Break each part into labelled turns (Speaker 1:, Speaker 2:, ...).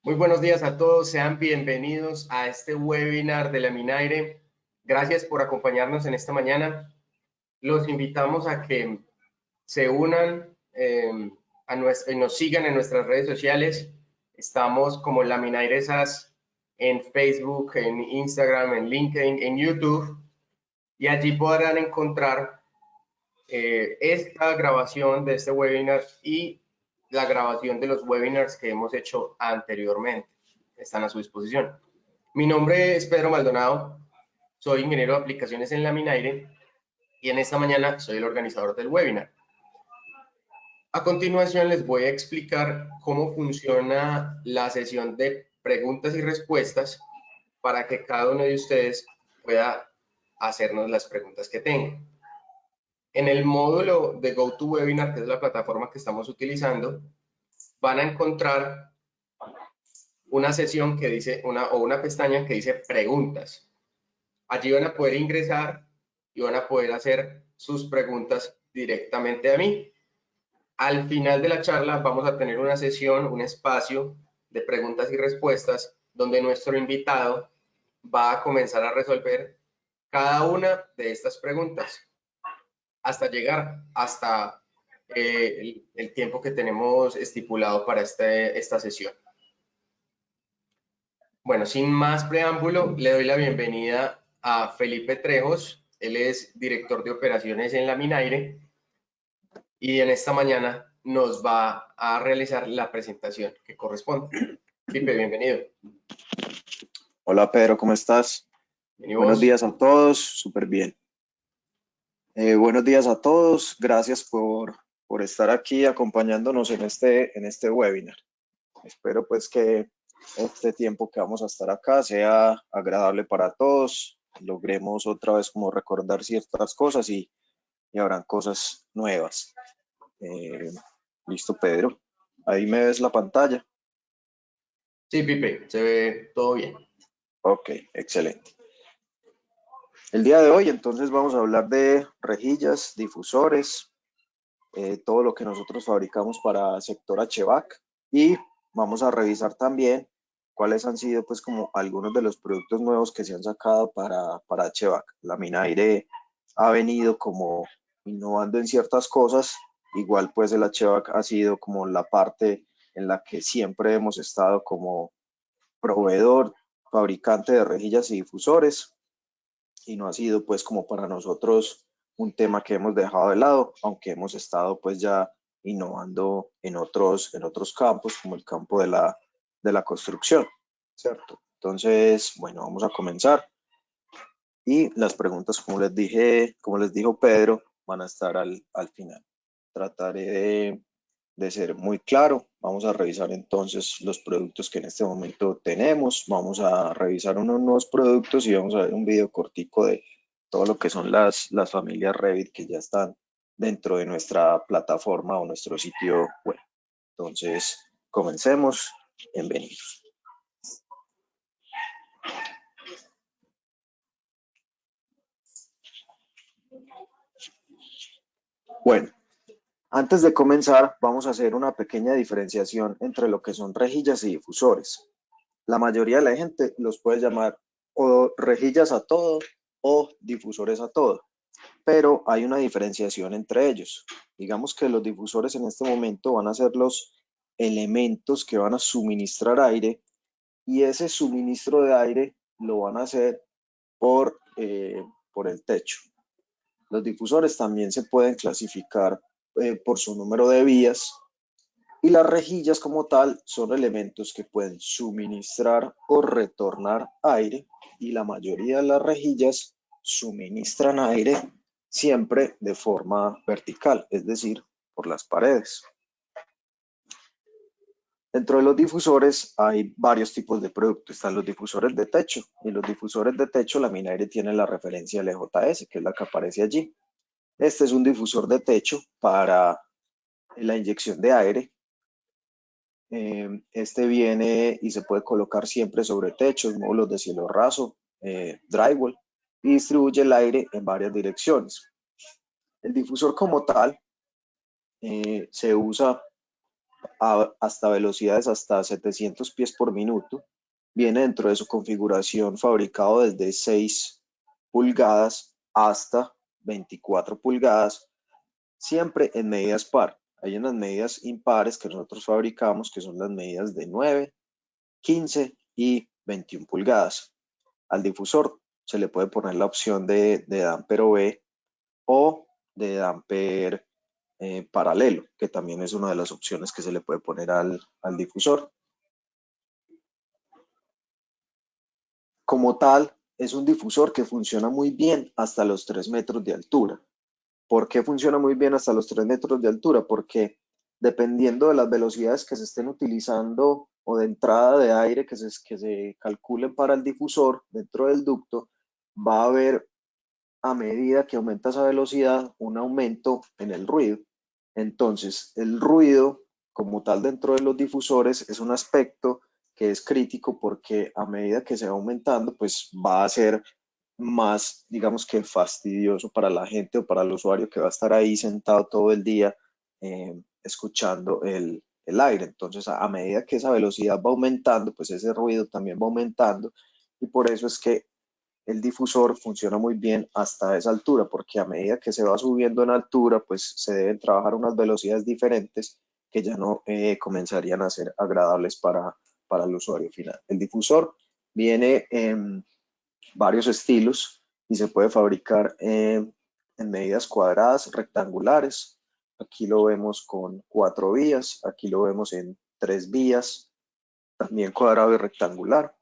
Speaker 1: Muy buenos días a todos, sean bienvenidos a este webinar de Laminaire. Gracias por acompañarnos en esta mañana. Los invitamos a que se unan y nos sigan en nuestras redes sociales. Estamos como Laminaire SAS en Facebook, en Instagram, en LinkedIn, en YouTube. Y allí podrán encontrar esta grabación de este webinar y la grabación de los webinars que hemos hecho anteriormente. Están a su disposición. Mi nombre es Pedro Maldonado, soy ingeniero de aplicaciones en Laminaire y en esta mañana soy el organizador del webinar. A continuación les voy a explicar cómo funciona la sesión de preguntas y respuestas para que cada uno de ustedes pueda hacernos las preguntas que tenga. En el módulo de GoToWebinar, que es la plataforma que estamos utilizando, van a encontrar una sesión que dice, una pestaña que dice preguntas. Allí van a poder ingresar y van a poder hacer sus preguntas directamente a mí. Al final de la charla vamos a tener una sesión, un espacio de preguntas y respuestas donde nuestro invitado va a comenzar a resolver cada una de estas preguntas hasta llegar hasta el tiempo que tenemos estipulado para esta sesión. Bueno, sin más preámbulo, le doy la bienvenida a Felipe Trejos. Él es director de operaciones en Laminaire y en esta mañana nos va a realizar la presentación que corresponde. Felipe, bienvenido.
Speaker 2: Hola Pedro, ¿cómo estás? Buenos días a todos, súper bien. Buenos días a todos, gracias por estar aquí acompañándonos en este webinar. Espero pues que este tiempo que vamos a estar acá sea agradable para todos, logremos otra vez como recordar ciertas cosas y habrán cosas nuevas. Listo, Pedro, ahí me ves la pantalla.
Speaker 1: Sí, Pipe, se ve todo bien.
Speaker 2: Ok, excelente. El día de hoy entonces vamos a hablar de rejillas, difusores, todo lo que nosotros fabricamos para sector HVAC y vamos a revisar también cuáles han sido pues como algunos de los productos nuevos que se han sacado para HVAC. Laminaire ha venido como innovando en ciertas cosas, igual pues el HVAC ha sido como la parte en la que siempre hemos estado como proveedor, fabricante de rejillas y difusores, y no ha sido pues como para nosotros un tema que hemos dejado de lado, aunque hemos estado pues ya innovando en otros campos, como el campo de la construcción, ¿cierto? Entonces, bueno, vamos a comenzar. Y las preguntas, como les dijo Pedro, van a estar al final. Trataré de ser muy claro. Vamos a revisar entonces los productos que en este momento tenemos. Vamos a revisar unos nuevos productos y vamos a ver un video cortico de todo lo que son las familias Revit que ya están dentro de nuestra plataforma o nuestro sitio web. Entonces, comencemos. Bienvenidos. Bueno, antes de comenzar, vamos a hacer una pequeña diferenciación entre lo que son rejillas y difusores. La mayoría de la gente los puede llamar o rejillas a todo o difusores a todo, pero hay una diferenciación entre ellos. Digamos que los difusores en este momento van a ser los elementos que van a suministrar aire y ese suministro de aire lo van a hacer por el techo. Los difusores también se pueden clasificar por su número de vías y las rejillas como tal son elementos que pueden suministrar o retornar aire y la mayoría de las rejillas suministran aire siempre de forma vertical, es decir, por las paredes. Dentro de los difusores hay varios tipos de productos. Están los difusores de techo y los difusores de techo Laminaire tiene la referencia LJS, que es la que aparece allí. Este es un difusor de techo para la inyección de aire. Este viene y se puede colocar siempre sobre techos, módulos de cielo raso, drywall, y distribuye el aire en varias direcciones. El difusor como tal se usa hasta velocidades hasta 700 pies por minuto. Viene dentro de su configuración fabricado desde 6 pulgadas hasta 24 pulgadas, siempre en medidas par. Hay unas medidas impares que nosotros fabricamos, que son las medidas de 9, 15 y 21 pulgadas. Al difusor se le puede poner la opción de damper OB o de damper paralelo, que también es una de las opciones que se le puede poner al difusor. Como tal, es un difusor que funciona muy bien hasta los 3 metros de altura. ¿Por qué funciona muy bien hasta los 3 metros de altura? Porque dependiendo de las velocidades que se estén utilizando o de entrada de aire que se calculen para el difusor dentro del ducto, va a haber, a medida que aumenta esa velocidad, un aumento en el ruido. Entonces, el ruido como tal dentro de los difusores es un aspecto que es crítico porque a medida que se va aumentando, pues va a ser más, digamos que fastidioso para la gente o para el usuario que va a estar ahí sentado todo el día escuchando el aire. Entonces, a medida que esa velocidad va aumentando, pues ese ruido también va aumentando y por eso es que el difusor funciona muy bien hasta esa altura, porque a medida que se va subiendo en altura, pues se deben trabajar unas velocidades diferentes que ya no comenzarían a ser agradables para el usuario final. El difusor viene en varios estilos y se puede fabricar en medidas cuadradas, rectangulares. Aquí lo vemos con 4 vías, aquí lo vemos en 3 vías, también cuadrado y rectangular.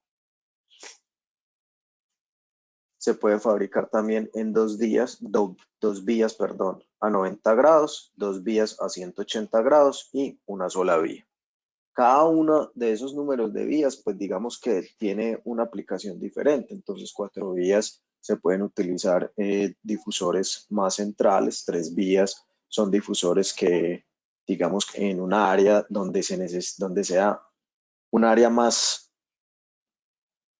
Speaker 2: Se puede fabricar también en 2 vías, perdón, a 90 grados, 2 vías a 180 grados y una sola vía. Cada uno de esos números de vías, pues digamos que tiene una aplicación diferente. Entonces, 4 vías se pueden utilizar difusores más centrales, 3 vías son difusores que, digamos, que en un área donde donde sea un área más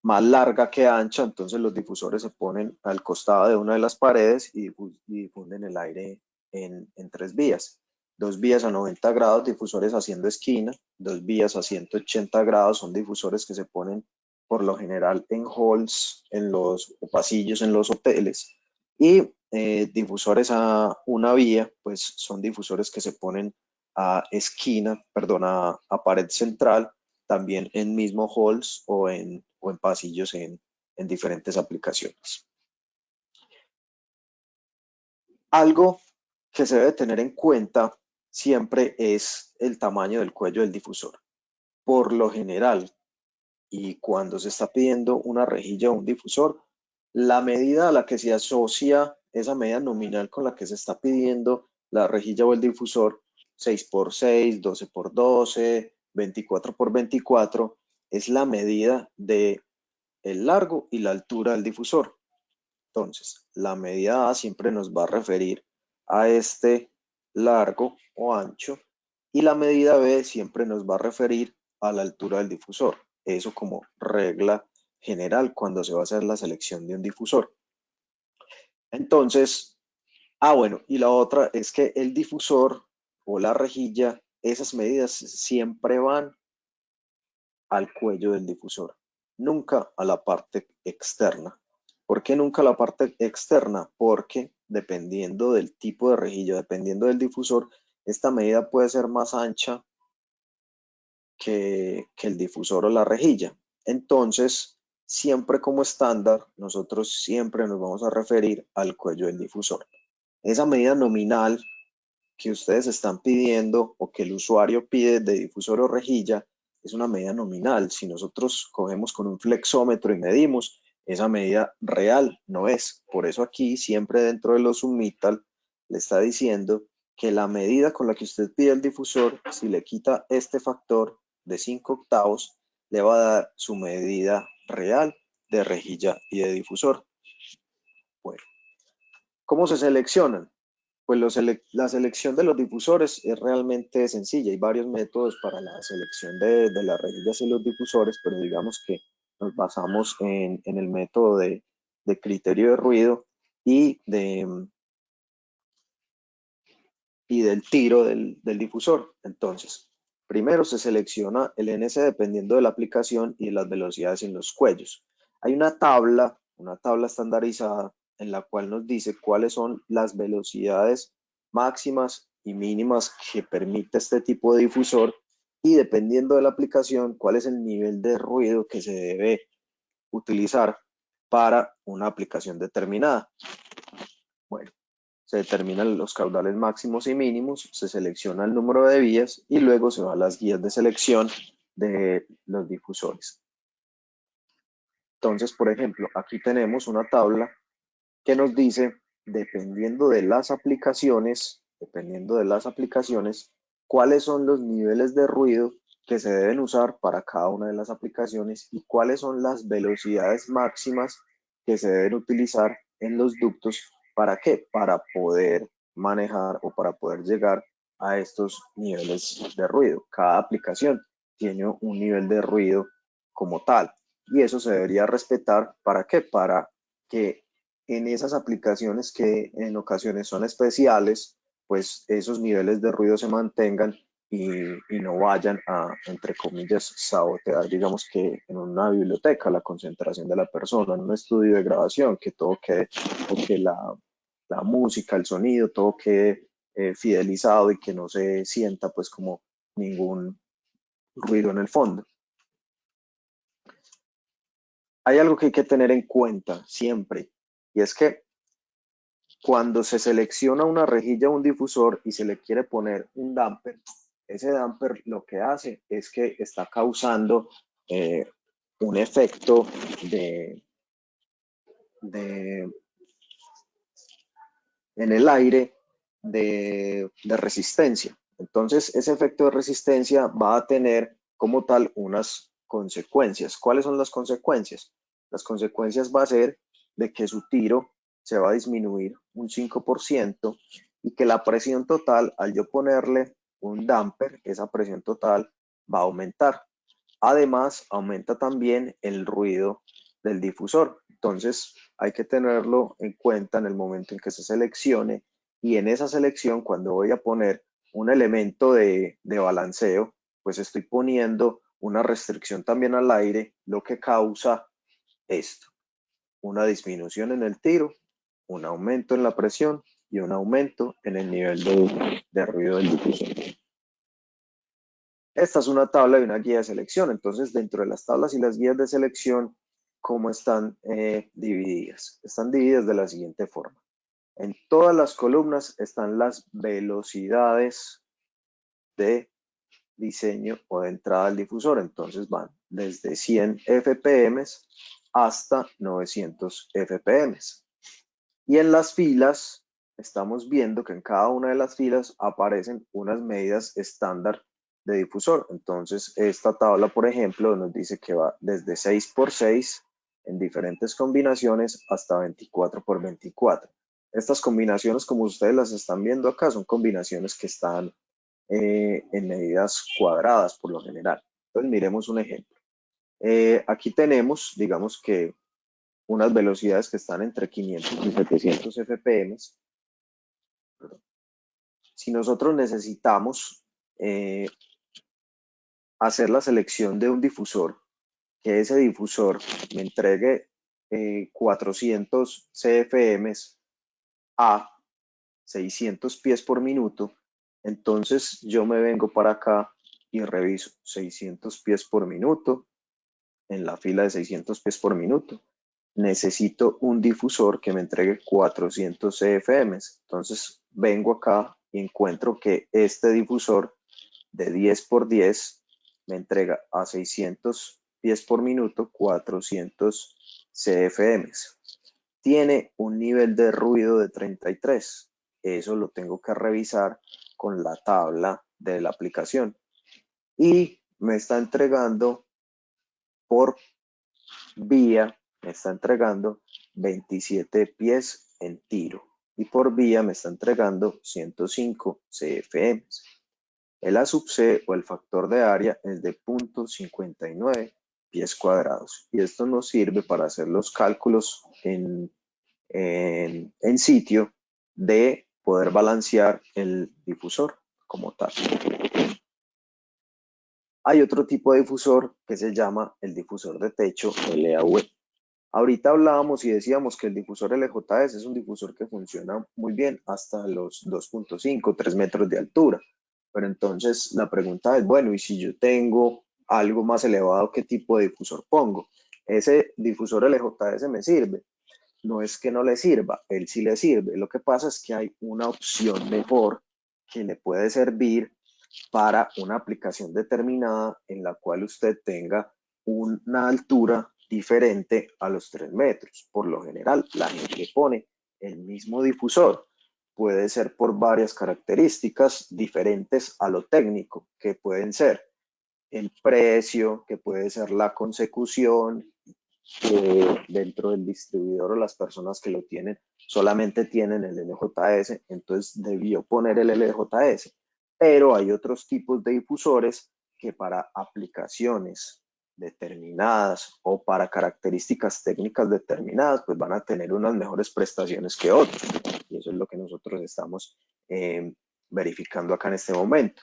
Speaker 2: larga que ancha, entonces los difusores se ponen al costado de una de las paredes y difunden el aire en 3 vías. 2 vías a 90 grados, difusores haciendo esquina. 2 vías a 180 grados son difusores que se ponen por lo general en halls, en los pasillos, en los hoteles. Y difusores a una vía, pues son difusores que se ponen a esquina, perdón, a pared central, también en mismo halls o en pasillos en diferentes aplicaciones. Algo que se debe tener en cuenta siempre es el tamaño del cuello del difusor. Por lo general, y cuando se está pidiendo una rejilla o un difusor, la medida a la que se asocia esa medida nominal con la que se está pidiendo la rejilla o el difusor, 6x6, 12x12, 24x24, es la medida de el largo y la altura del difusor. Entonces, la medida A siempre nos va a referir a este largo o ancho y la medida B siempre nos va a referir a la altura del difusor. Eso como regla general cuando se va a hacer la selección de un difusor. Entonces, bueno, y la otra es que el difusor o la rejilla, esas medidas siempre van al cuello del difusor, nunca a la parte externa. ¿Por qué nunca a la parte externa? Porque dependiendo del tipo de rejilla, dependiendo del difusor, esta medida puede ser más ancha que el difusor o la rejilla. Entonces, siempre como estándar, nosotros siempre nos vamos a referir al cuello del difusor. Esa medida nominal que ustedes están pidiendo o que el usuario pide de difusor o rejilla es una medida nominal. Si nosotros cogemos con un flexómetro y medimos, esa medida real no es. Por eso aquí siempre dentro de los submittal le está diciendo que la medida con la que usted pide el difusor, si le quita este factor de 5 octavos, le va a dar su medida real de rejilla y de difusor. Bueno, ¿cómo se seleccionan? Pues la selección de los difusores es realmente sencilla. Hay varios métodos para la selección de las rejillas y los difusores, pero digamos que nos basamos en el método de criterio de ruido y, y del tiro del difusor. Entonces, Primero se selecciona el NC dependiendo de la aplicación y de las velocidades en los cuellos. Hay una tabla estandarizada en la cual nos dice cuáles son las velocidades máximas y mínimas que permite este tipo de difusor y dependiendo de la aplicación cuál es el nivel de ruido que se debe utilizar para una aplicación determinada. Bueno, se determinan los caudales máximos y mínimos, se selecciona el número de vías y luego se va a las guías de selección de los difusores. Entonces, por ejemplo, aquí tenemos una tabla que nos dice, dependiendo de las aplicaciones, cuáles son los niveles de ruido que se deben usar para cada una de las aplicaciones y cuáles son las velocidades máximas que se deben utilizar en los ductos. ¿Para qué? Para poder manejar o para poder llegar a estos niveles de ruido. Cada aplicación tiene un nivel de ruido como tal y eso se debería respetar. ¿Para qué? Para que en esas aplicaciones que en ocasiones son especiales, pues esos niveles de ruido se mantengan y no vayan a, entre comillas, sabotear, digamos que en una biblioteca, la concentración de la persona, en un estudio de grabación, que todo quede, o que la música, el sonido, todo quede fidelizado y que no se sienta pues como ningún ruido en el fondo. Hay algo que hay que tener en cuenta siempre, y es que cuando se selecciona una rejilla o un difusor y se le quiere poner un damper, ese damper lo que hace es que está causando un efecto en el aire de resistencia. Entonces, ese efecto de resistencia va a tener como tal unas consecuencias. ¿Cuáles son las consecuencias? Las consecuencias va a ser de que su tiro se va a disminuir un 5% y que la presión total, al yo ponerle un damper, esa presión total va a aumentar. Además, aumenta también el ruido del difusor. Entonces, hay que tenerlo en cuenta en el momento en que se seleccione y en esa selección, cuando voy a poner un elemento de balanceo, pues estoy poniendo una restricción también al aire, lo que causa esto, una disminución en el tiro, un aumento en la presión y un aumento en el nivel de ruido del difusor. Esta es una tabla y una guía de selección. Entonces, dentro de las tablas y las guías de selección, ¿cómo están divididas? Están divididas de la siguiente forma. En todas las columnas están las velocidades de diseño o de entrada al difusor. Entonces van desde 100 FPM hasta 900 FPM. Y en las filas estamos viendo que en cada una de las filas aparecen unas medidas estándar de difusor. Entonces esta tabla, por ejemplo, nos dice que va desde 6x6 en diferentes combinaciones hasta 24x24. Estas combinaciones, como ustedes las están viendo acá, son combinaciones que están en medidas cuadradas por lo general. Entonces miremos un ejemplo. Aquí tenemos, digamos que unas velocidades que están entre 500 y 700 FPM. Si nosotros necesitamos hacer la selección de un difusor, que ese difusor me entregue 400 CFM a 600 pies por minuto, entonces yo me vengo para acá y reviso 600 pies por minuto en la fila de 600 pies por minuto. Necesito un difusor que me entregue 400 CFM. Entonces vengo acá y encuentro que este difusor de 10x10 me entrega a 600 pies por minuto 400 CFM. Tiene un nivel de ruido de 33. Eso lo tengo que revisar con la tabla de la aplicación. Y me está entregando por vía, me está entregando 27 pies en tiro. Y por vía me está entregando 105 CFM. El A sub C o el factor de área es de 0.59 pies cuadrados. Y esto nos sirve para hacer los cálculos en sitio de poder balancear el difusor como tal. Hay otro tipo de difusor que se llama el difusor de techo LAV. Ahorita hablábamos y decíamos que el difusor LJS es un difusor que funciona muy bien hasta los 2.5, 3 metros de altura. Pero entonces la pregunta es, bueno, ¿y si yo tengo algo más elevado, qué tipo de difusor pongo? Ese difusor LJS me sirve. No es que no le sirva, él sí le sirve. Lo que pasa es que hay una opción mejor que le puede servir para una aplicación determinada en la cual usted tenga una altura diferente a los 3 metros. Por lo general, la gente le pone el mismo difusor. Puede ser por varias características diferentes a lo técnico, que pueden ser el precio, que puede ser la consecución, que dentro del distribuidor o las personas que lo tienen solamente tienen el LJS, entonces debió poner el LJS. Pero hay otros tipos de difusores que para aplicaciones determinadas o para características técnicas determinadas, pues van a tener unas mejores prestaciones que otros. Y eso es lo que nosotros estamos verificando acá en este momento.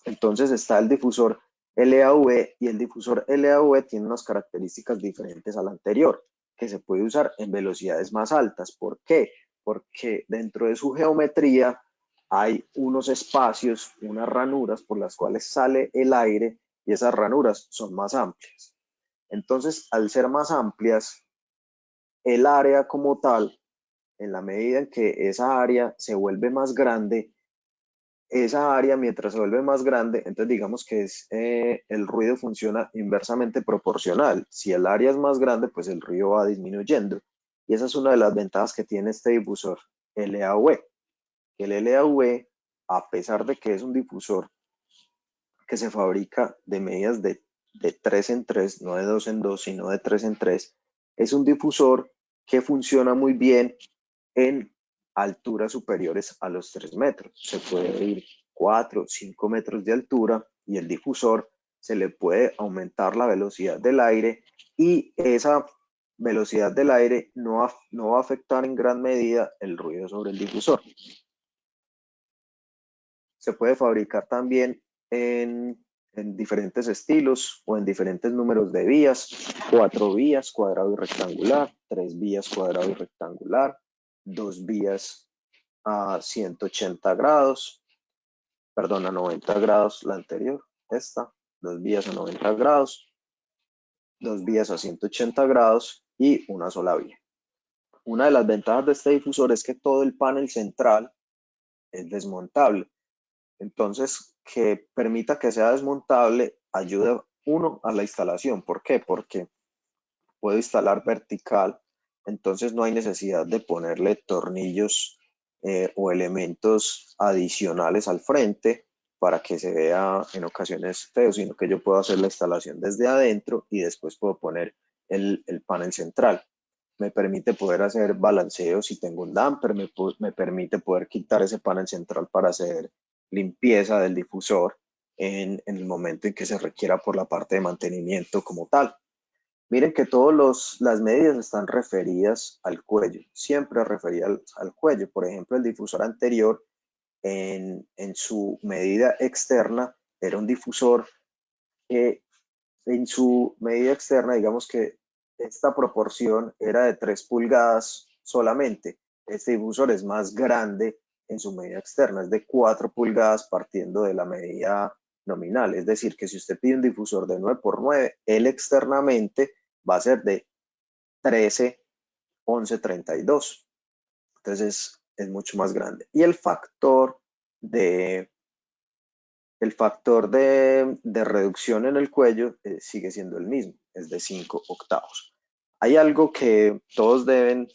Speaker 2: Entonces está el difusor LAV y el difusor LAV tiene unas características diferentes al anterior, que se puede usar en velocidades más altas. ¿Por qué? Porque dentro de su geometría hay unos espacios, unas ranuras por las cuales sale el aire y esas ranuras son más amplias. Entonces, al ser más amplias, el área como tal, en la medida en que esa área se vuelve más grande, esa área mientras se vuelve más grande, entonces digamos que el ruido funciona inversamente proporcional. Si el área es más grande, pues el ruido va disminuyendo. Y esa es una de las ventajas que tiene este difusor LAV. El LAV, a pesar de que es un difusor que se fabrica de medidas de 3 en 3, no de 2 en 2, sino de 3 en 3, es un difusor que funciona muy bien en alturas superiores a los 3 metros. Se puede ir 4, 5 metros de altura y el difusor se le puede aumentar la velocidad del aire y esa velocidad del aire no va a afectar en gran medida el ruido sobre el difusor. Se puede fabricar también en diferentes estilos o en diferentes números de vías, 4 vías, cuadrado y rectangular, 3 vías, cuadrado y rectangular, 2 vías a 180 grados, perdón, a 90 grados la anterior, esta, 2 vías a 90 grados, 2 vías a 180 grados y una sola vía. Una de las ventajas de este difusor es que todo el panel central es desmontable. Entonces, que permita que sea desmontable ayuda uno a la instalación. ¿Por qué? Porque puedo instalar vertical, entonces no hay necesidad de ponerle tornillos o elementos adicionales al frente para que se vea en ocasiones feo, sino que yo puedo hacer la instalación desde adentro y después puedo poner el panel central. Me permite poder hacer balanceo si tengo un damper, me permite poder quitar ese panel central para hacer limpieza del difusor en el momento en que se requiera por la parte de mantenimiento como tal. Miren que todas las medidas están referidas al cuello, siempre referidas al cuello. Por ejemplo, el difusor anterior en su medida externa era un difusor que en su medida externa, digamos que esta proporción era de 3 pulgadas solamente. Este difusor es más grande en su medida externa, es de 4 pulgadas partiendo de la medida nominal. Es decir, que si usted pide un difusor de 9 por 9, él externamente va a ser de 13, 11, 32. Entonces es mucho más grande. Y el factor de reducción en el cuello sigue siendo el mismo, es de 5 octavos. Hay algo que todos deben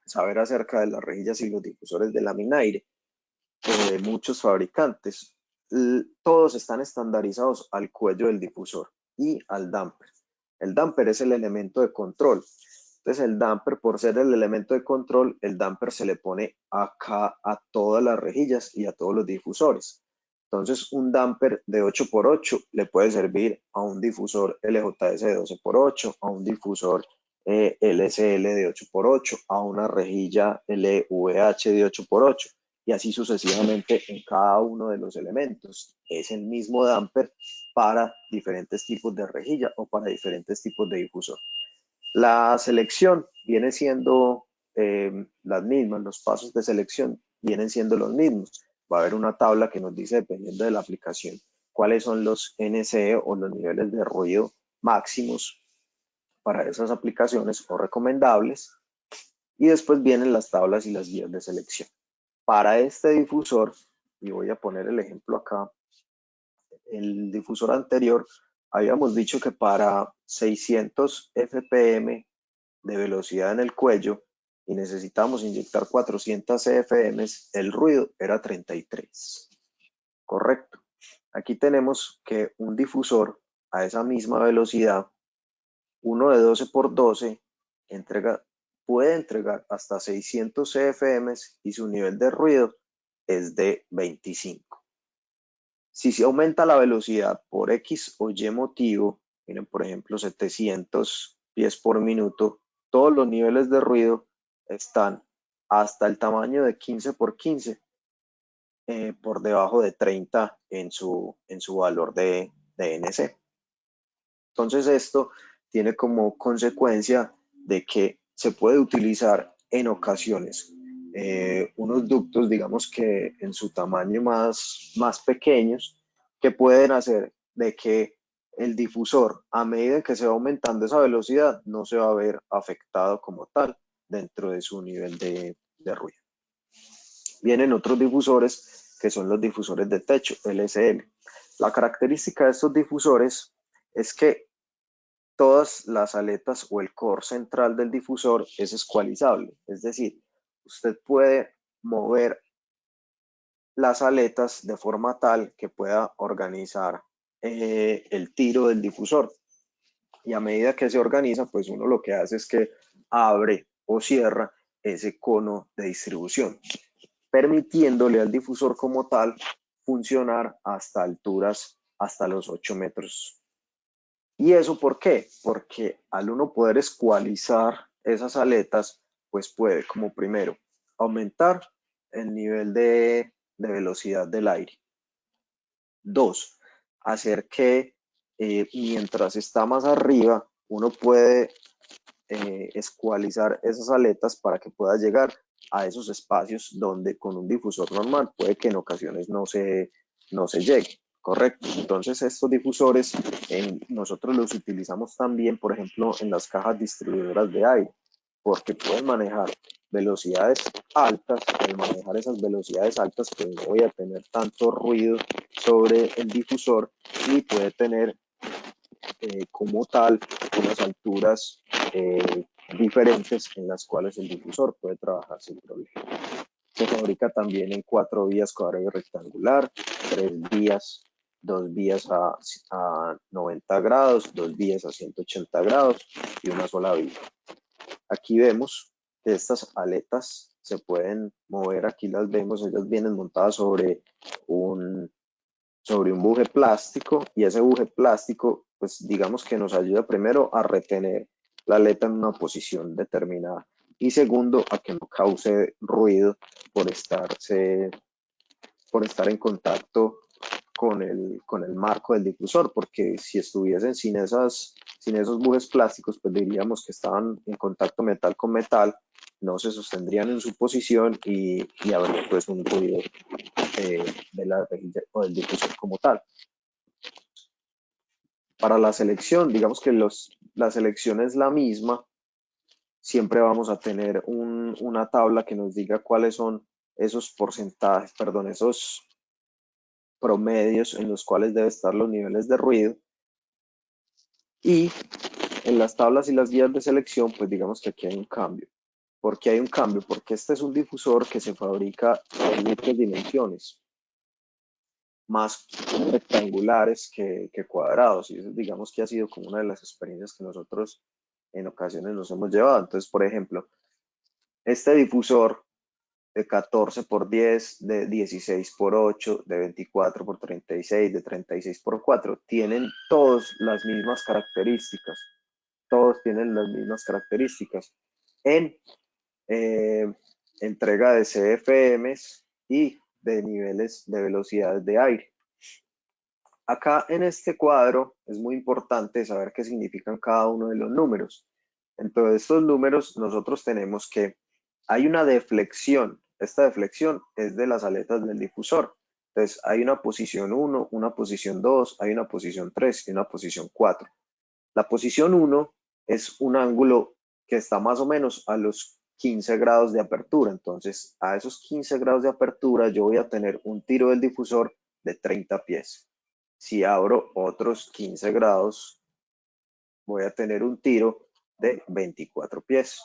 Speaker 2: saber acerca de las rejillas y los difusores de laminaire, de muchos fabricantes. Todos están estandarizados al cuello del difusor y al damper. El damper es el elemento de control. Entonces el damper, por ser el elemento de control, el damper se le pone acá a todas las rejillas y a todos los difusores. Entonces un damper de 8x8 le puede servir a un difusor LJS de 12x8, a un difusor LSL de 8x8, a una rejilla LVH de 8x8 y así sucesivamente en cada uno de los elementos. Es el mismo damper para diferentes tipos de rejilla o para diferentes tipos de difusor. La selección viene siendo las mismas, los pasos de selección vienen siendo los mismos. Va a haber una tabla que nos dice, dependiendo de la aplicación, cuáles son los NCE o los niveles de ruido máximos para esas aplicaciones o recomendables. Y después vienen las tablas y las guías de selección. Para este difusor, y voy a poner el ejemplo acá, el difusor anterior, habíamos dicho que para 600 FPM de velocidad en el cuello y necesitamos inyectar 400 CFM, el ruido era 33. Correcto. Aquí tenemos que un difusor a esa misma velocidad, uno de 12 por 12, puede entregar hasta 600 CFM y su nivel de ruido es de 25. Si se aumenta la velocidad por X o Y motivo, miren por ejemplo 700 pies por minuto, todos los niveles de ruido están hasta el tamaño de 15 por 15, por debajo de 30 en su valor de NC. Entonces esto tiene como consecuencia de que se puede utilizar en ocasiones unos ductos, digamos que en su tamaño más pequeños, que pueden hacer de que el difusor, a medida que se va aumentando esa velocidad, no se va a ver afectado como tal dentro de su nivel de ruido. Vienen otros difusores que son los difusores de techo, LSL. La característica de estos difusores es que todas las aletas o el core central del difusor es escualizable, es decir, usted puede mover las aletas de forma tal que pueda organizar el tiro del difusor, y a medida que se organiza, pues uno lo que hace es que abre o cierra ese cono de distribución, permitiéndole al difusor como tal funcionar hasta alturas hasta los 8 metros. ¿Y eso por qué? Porque al uno poder escualizar esas aletas, pues puede, como primero, aumentar el nivel de velocidad del aire. Dos, hacer que mientras está más arriba, uno puede escualizar esas aletas para que pueda llegar a esos espacios donde con un difusor normal puede que en ocasiones no se llegue. Correcto. Entonces estos difusores nosotros los utilizamos también, por ejemplo, en las cajas distribuidoras de aire, porque pueden manejar velocidades altas. Al manejar esas velocidades altas, pues no voy a tener tanto ruido sobre el difusor y puede tener como tal unas alturas diferentes en las cuales el difusor puede trabajar sin problema. Se fabrica también en 4 vías cuadrado rectangular, 3 vías, 2 vías a 90 grados, 2 vías a 180 grados y una sola vía. Aquí vemos que estas aletas se pueden mover, aquí las vemos, ellas vienen montadas sobre un buje plástico, y ese buje plástico, pues digamos que nos ayuda primero a retener la aleta en una posición determinada y segundo a que no cause ruido por estar en contacto con el marco del difusor, porque si estuviesen sin esos bujes plásticos, pues diríamos que estaban en contacto metal con metal, no se sostendrían en su posición y habría pues un ruido de la rejilla o del difusor como tal. Para la selección, digamos que la selección es la misma, siempre vamos a tener una tabla que nos diga cuáles son esos porcentajes, esos promedios en los cuales deben estar los niveles de ruido, y en las tablas y las guías de selección, pues digamos que aquí hay un cambio. ¿Por qué hay un cambio? Porque este es un difusor que se fabrica en muchas dimensiones, más rectangulares que cuadrados, y eso digamos que ha sido como una de las experiencias que nosotros en ocasiones nos hemos llevado. Entonces, por ejemplo, este difusor de 14 por 10, de 16 por 8, de 24 por 36, de 36 por 4, tienen todas las mismas características. Todos tienen las mismas características en entrega de CFMs y de niveles de velocidades de aire. Acá en este cuadro es muy importante saber qué significan cada uno de los números. Entonces, estos números nosotros tenemos que hay una deflexión. Esta deflexión es de las aletas del difusor. Entonces, hay una posición 1, una posición 2, hay una posición 3 y una posición 4. La posición 1 es un ángulo que está más o menos a los 15 grados de apertura. Entonces, a esos 15 grados de apertura yo voy a tener un tiro del difusor de 30 pies. Si abro otros 15 grados, voy a tener un tiro de 24 pies.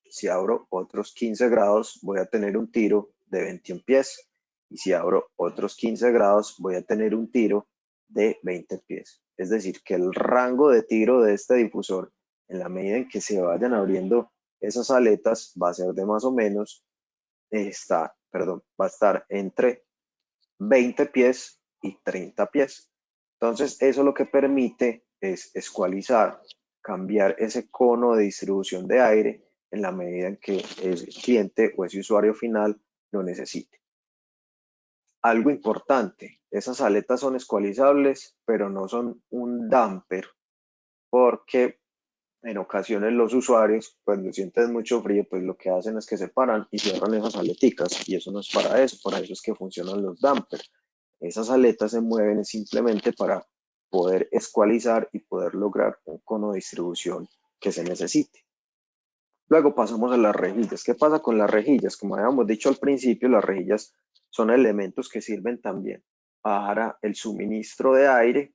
Speaker 2: Si abro otros 15 grados, voy a tener un tiro de 21 pies. Y si abro otros 15 grados, voy a tener un tiro de 20 pies. Es decir, que el rango de tiro de este difusor, en la medida en que se vayan abriendo esas aletas, va a ser de más o menos, va a estar entre 20 pies y 30 pies. Entonces, eso lo que permite es escualizar, cambiar ese cono de distribución de aire en la medida en que el cliente o ese usuario final lo necesite. Algo importante, esas aletas son escualizables, pero no son un damper, porque en ocasiones los usuarios, cuando sienten mucho frío, pues lo que hacen es que se paran y cierran esas aleticas, y eso no es para eso es que funcionan los dampers. Esas aletas se mueven simplemente para poder escualizar y poder lograr un cono de distribución que se necesite. Luego pasamos a las rejillas. ¿Qué pasa con las rejillas? Como habíamos dicho al principio, las rejillas son elementos que sirven también para el suministro de aire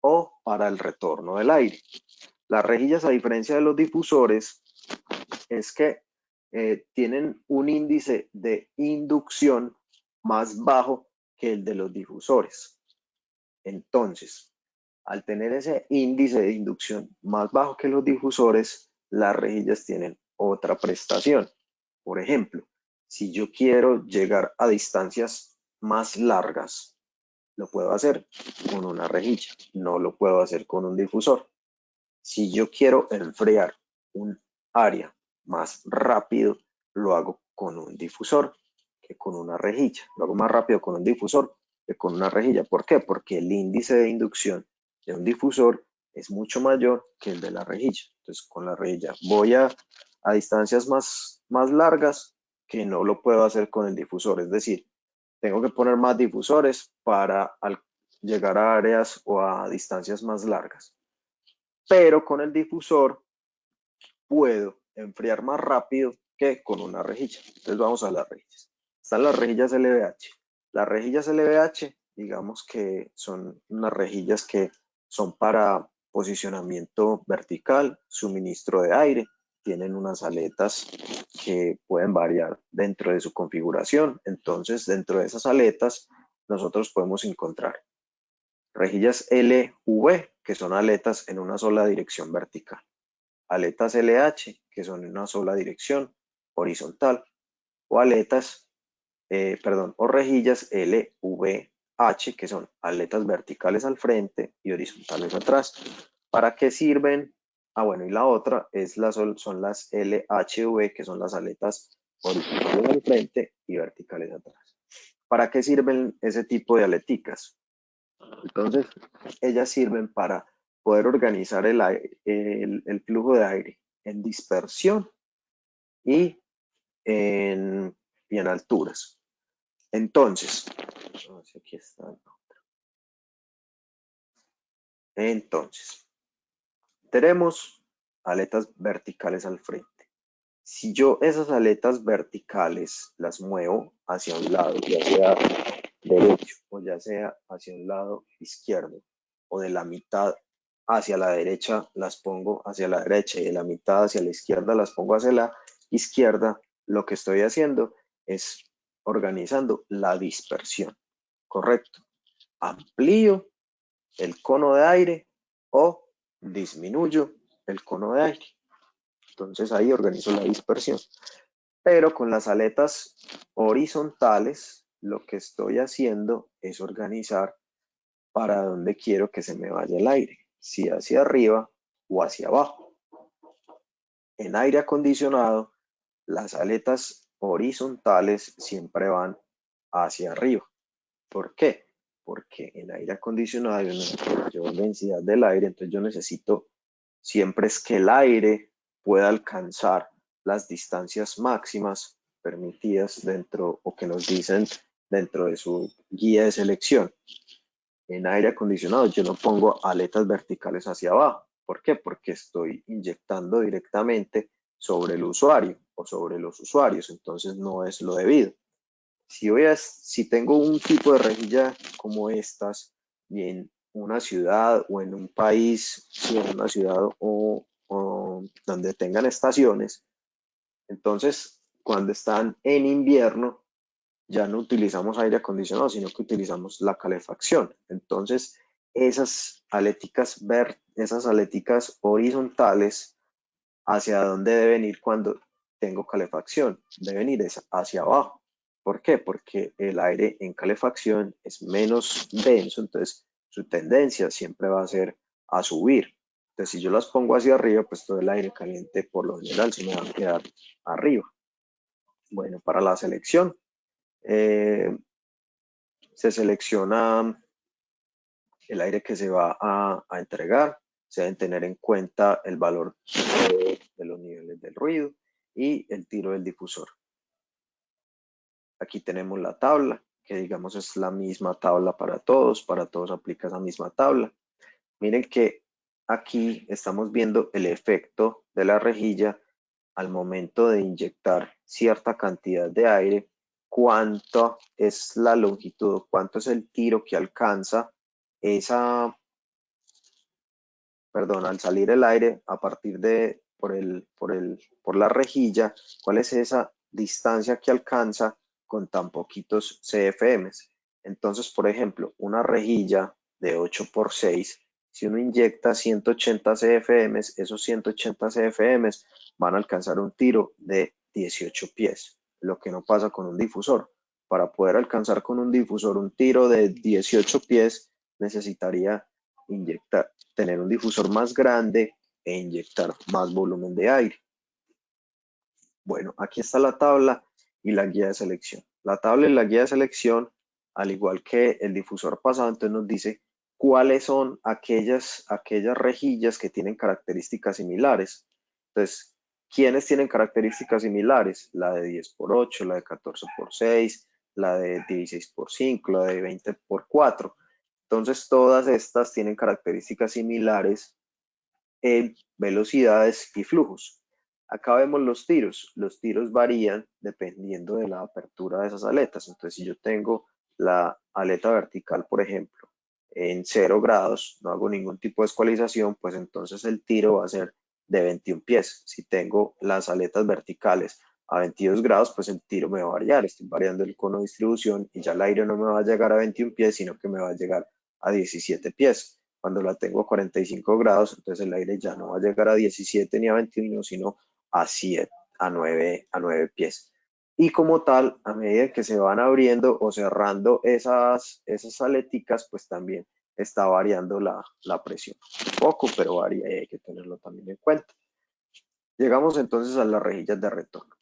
Speaker 2: o para el retorno del aire. Las rejillas, a diferencia de los difusores, es que tienen un índice de inducción más bajo que el de los difusores. Entonces, al tener ese índice de inducción más bajo que los difusores, las rejillas tienen otra prestación. Por ejemplo, si yo quiero llegar a distancias más largas, lo puedo hacer con una rejilla, no lo puedo hacer con un difusor. Si yo quiero enfriar un área más rápido, lo hago con un difusor que con una rejilla. Lo hago más rápido con un difusor que con una rejilla. ¿Por qué? Porque el índice de inducción de un difusor es mucho mayor que el de la rejilla. Entonces, con la rejilla voy a distancias más largas que no lo puedo hacer con el difusor. Es decir, tengo que poner más difusores para llegar a áreas o a distancias más largas. Pero con el difusor puedo enfriar más rápido que con una rejilla. Entonces vamos a las rejillas. Están las rejillas LVH. Las rejillas LVH, digamos que son unas rejillas que son para posicionamiento vertical, suministro de aire, tienen unas aletas que pueden variar dentro de su configuración. Entonces, dentro de esas aletas, nosotros podemos encontrar rejillas LV, que son aletas en una sola dirección vertical. Aletas LH, que son en una sola dirección horizontal. O o rejillas LVH, que son aletas verticales al frente y horizontales atrás. ¿Para qué sirven? Bueno, y la otra son las LHV, que son las aletas horizontales al frente y verticales atrás. ¿Para qué sirven ese tipo de aleticas? Entonces, ellas sirven para poder organizar el flujo de aire en dispersión y en alturas. Entonces, aquí está. Entonces, tenemos aletas verticales al frente. Si yo esas aletas verticales las muevo hacia un lado, ya sea derecho o ya sea hacia un lado izquierdo, o de la mitad hacia la derecha las pongo hacia la derecha y de la mitad hacia la izquierda las pongo hacia la izquierda, lo que estoy haciendo es organizando la dispersión, ¿correcto? Amplío el cono de aire o disminuyo el cono de aire. Entonces ahí organizo la dispersión. Pero con las aletas horizontales, lo que estoy haciendo es organizar para dónde quiero que se me vaya el aire, si hacia arriba o hacia abajo. En aire acondicionado, las aletas horizontales siempre van hacia arriba. ¿Por qué? Porque en aire acondicionado hay una mayor densidad del aire, entonces yo necesito siempre es que el aire pueda alcanzar las distancias máximas permitidas dentro o que nos dicen dentro de su guía de selección. En aire acondicionado yo no pongo aletas verticales hacia abajo. ¿Por qué? Porque estoy inyectando directamente sobre el usuario o sobre los usuarios, entonces no es lo debido. Si tengo un tipo de rejilla como estas y en una ciudad o en un país, si en una ciudad o donde tengan estaciones, entonces cuando están en invierno ya no utilizamos aire acondicionado, sino que utilizamos la calefacción. Entonces esas esas aleticas horizontales, ¿hacia dónde deben ir cuando tengo calefacción? Deben ir hacia abajo. ¿Por qué? Porque el aire en calefacción es menos denso, entonces su tendencia siempre va a ser a subir. Entonces, si yo las pongo hacia arriba, pues todo el aire caliente por lo general se me va a quedar arriba. Bueno, para la selección, se selecciona el aire que se va a entregar. Se deben tener en cuenta el valor de los niveles del ruido y el tiro del difusor. Aquí tenemos la tabla, que digamos es la misma tabla para todos aplica esa misma tabla. Miren que aquí estamos viendo el efecto de la rejilla al momento de inyectar cierta cantidad de aire, cuánto es la longitud, cuánto es el tiro que alcanza al salir el aire a partir de por la rejilla, cuál es esa distancia que alcanza con tan poquitos CFMs. Entonces, por ejemplo, una rejilla de 8x6, si uno inyecta 180 CFMs, esos 180 CFMs van a alcanzar un tiro de 18 pies, lo que no pasa con un difusor. Para poder alcanzar con un difusor un tiro de 18 pies, necesitaría tener un difusor más grande e inyectar más volumen de aire. Bueno, aquí está la tabla y la guía de selección. La tabla y la guía de selección, al igual que el difusor pasado, entonces nos dice cuáles son aquellas rejillas que tienen características similares. Entonces, ¿quiénes tienen características similares? La de 10x8, la de 14x6, la de 16x5, la de 20x4. Entonces, todas estas tienen características similares en velocidades y flujos. Acá vemos los tiros. Los tiros varían dependiendo de la apertura de esas aletas. Entonces, si yo tengo la aleta vertical, por ejemplo, en 0 grados, no hago ningún tipo de escualización, pues entonces el tiro va a ser de 21 pies. Si tengo las aletas verticales a 22 grados, pues el tiro me va a variar. Estoy variando el cono de distribución y ya el aire no me va a llegar a 21 pies, sino que me va a llegar a 17 pies. Cuando la tengo a 45 grados, entonces el aire ya no va a llegar a 17 ni a 21, sino a 7, a 9 pies. Y como tal, a medida que se van abriendo o cerrando esas aleticas, pues también está variando la presión. Un poco, pero varía y hay que tenerlo también en cuenta. Llegamos entonces a las rejillas de retorno.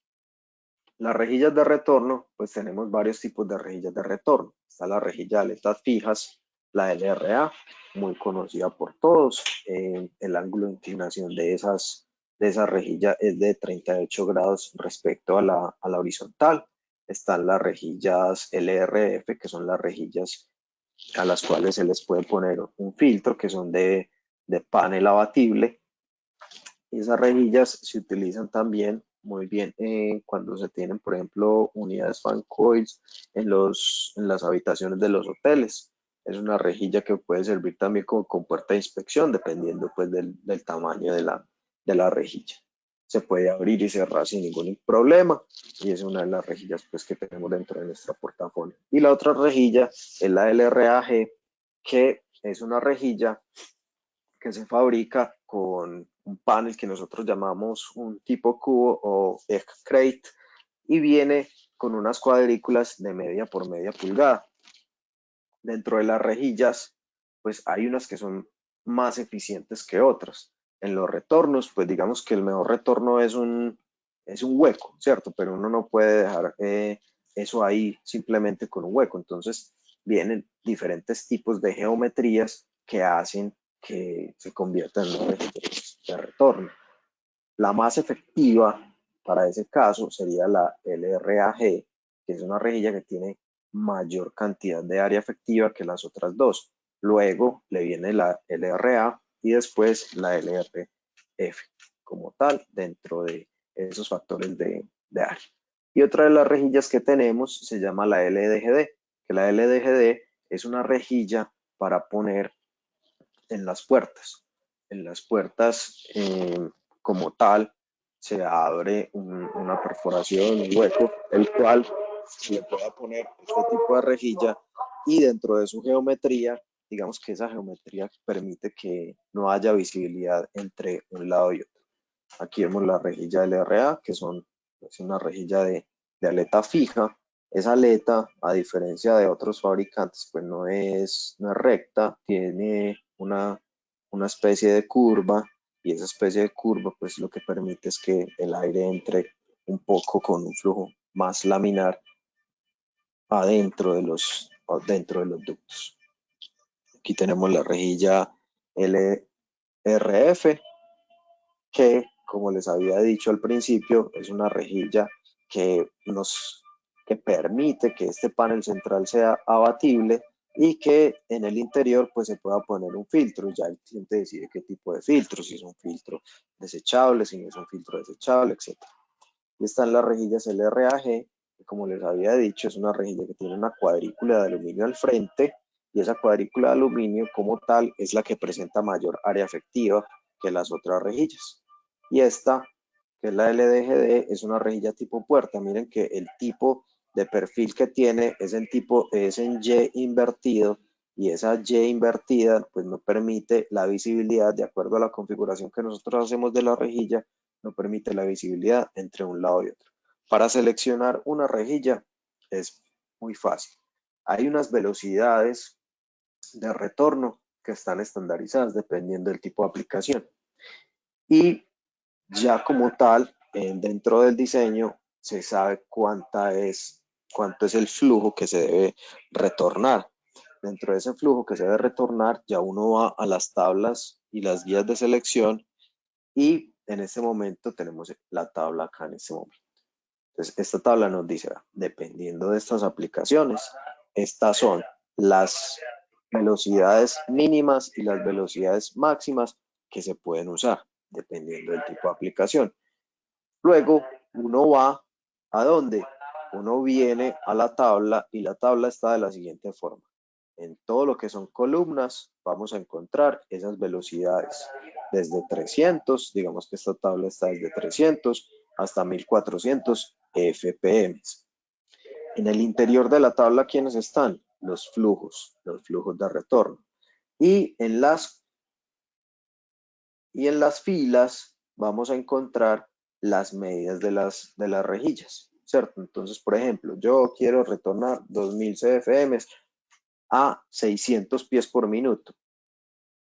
Speaker 2: Las rejillas de retorno, pues tenemos varios tipos de rejillas de retorno. Está la rejilla de aletas fijas, la LRA, muy conocida por todos. El ángulo de inclinación de esa rejilla es de 38 grados respecto a la horizontal. Están las rejillas LRF, que son las rejillas a las cuales se les puede poner un filtro, que son de panel abatible. Y esas rejillas se utilizan también muy bien cuando se tienen, por ejemplo, unidades fan coils en las habitaciones de los hoteles. Es una rejilla que puede servir también como compuerta de inspección, dependiendo pues del tamaño de la rejilla. Se puede abrir y cerrar sin ningún problema y es una de las rejillas pues, que tenemos dentro de nuestro portafolio. Y la otra rejilla es la LRAG, que es una rejilla que se fabrica con un panel que nosotros llamamos un tipo cubo o egg crate y viene con unas cuadrículas de media por media pulgada. Dentro de las rejillas, pues hay unas que son más eficientes que otras. En los retornos, pues digamos que el mejor retorno es un hueco, ¿cierto? Pero uno no puede dejar eso ahí simplemente con un hueco. Entonces, vienen diferentes tipos de geometrías que hacen que se conviertan en una rejilla de retorno. La más efectiva para ese caso sería la LRAG, que es una rejilla que tiene mayor cantidad de área efectiva que las otras dos. Luego le viene la LRA y después la LRF como tal dentro de esos factores de área. Y otra de las rejillas que tenemos se llama la LDGD, que la LDGD es una rejilla para poner en las puertas. En las puertas como tal se abre una perforación, un hueco, el cual se le pueda poner este tipo de rejilla y dentro de su geometría, digamos que esa geometría permite que no haya visibilidad entre un lado y otro. Aquí vemos la rejilla LRA, que es una rejilla de aleta fija. Esa aleta, a diferencia de otros fabricantes, pues no es recta, tiene una especie de curva, y esa especie de curva pues lo que permite es que el aire entre un poco con un flujo más laminar dentro de los ductos. Aquí tenemos la rejilla LRF, que como les había dicho al principio, es una rejilla que permite que este panel central sea abatible y que en el interior pues se pueda poner un filtro. Ya el cliente decide qué tipo de filtro, si es un filtro desechable, si no es un filtro desechable, etc. Y están las rejillas LRAG, que como les había dicho es una rejilla que tiene una cuadrícula de aluminio al frente, y esa cuadrícula de aluminio como tal es la que presenta mayor área efectiva que las otras rejillas. Y esta, que es la LDGD, es una rejilla tipo puerta. Miren que el tipo de perfil que tiene es en Y invertido, y esa Y invertida pues no permite la visibilidad, de acuerdo a la configuración que nosotros hacemos de la rejilla, no permite la visibilidad entre un lado y otro. Para seleccionar una rejilla es muy fácil. Hay unas velocidades de retorno que están estandarizadas dependiendo del tipo de aplicación. Y ya como tal, dentro del diseño se sabe cuánto es el flujo que se debe retornar. Dentro de ese flujo que se debe retornar, ya uno va a las tablas y las guías de selección, y en este momento tenemos la tabla acá en este momento. Entonces, esta tabla nos dice, dependiendo de estas aplicaciones, estas son las velocidades mínimas y las velocidades máximas que se pueden usar, dependiendo del tipo de aplicación. Luego, uno va ¿a dónde? Uno viene a la tabla, y la tabla está de la siguiente forma. En todo lo que son columnas vamos a encontrar esas velocidades desde 300, digamos que esta tabla está desde 300 hasta 1400 FPM. En el interior de la tabla, ¿quiénes están? Los flujos de retorno. Y en las filas vamos a encontrar las medidas de las rejillas, ¿cierto? Entonces, por ejemplo, yo quiero retornar 2000 CFM a 600 pies por minuto.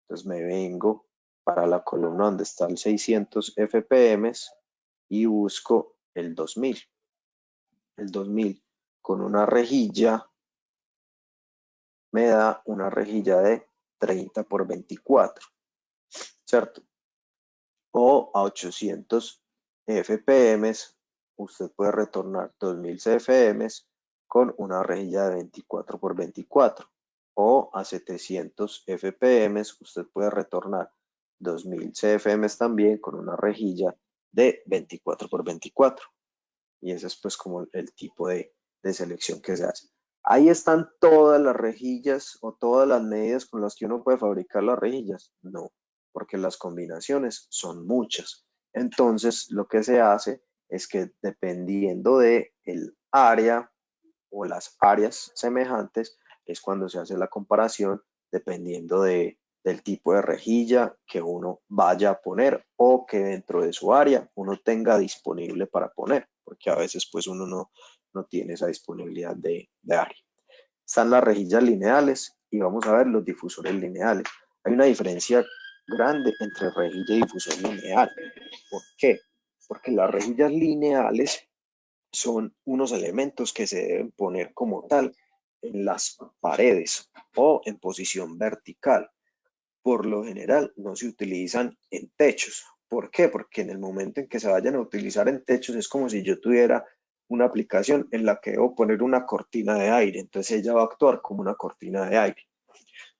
Speaker 2: Entonces me vengo para la columna donde está el 600 FPM y busco el 2000. El 2000 con una rejilla me da una rejilla de 30 por 24, ¿cierto? O a 800 FPM, usted puede retornar 2000 CFM con una rejilla de 24 por 24. O a 700 FPM, usted puede retornar 2000 CFM también con una rejilla de 24 por 24. Y ese es pues como el tipo de selección que se hace. Ahí están todas las rejillas o todas las medidas con las que uno puede fabricar las rejillas. No, porque las combinaciones son muchas. Entonces lo que se hace es que dependiendo de el área o las áreas semejantes es cuando se hace la comparación, dependiendo del tipo de rejilla que uno vaya a poner o que dentro de su área uno tenga disponible para poner, porque a veces pues uno no tiene esa disponibilidad de área. Están las rejillas lineales y vamos a ver los difusores lineales. Hay una diferencia grande entre rejilla y difusor lineal. ¿Por qué? Porque las rejillas lineales son unos elementos que se deben poner como tal en las paredes o en posición vertical. Por lo general no se utilizan en techos. ¿Por qué? Porque en el momento en que se vayan a utilizar en techos es como si yo tuviera una aplicación en la que debo poner una cortina de aire. Entonces ella va a actuar como una cortina de aire.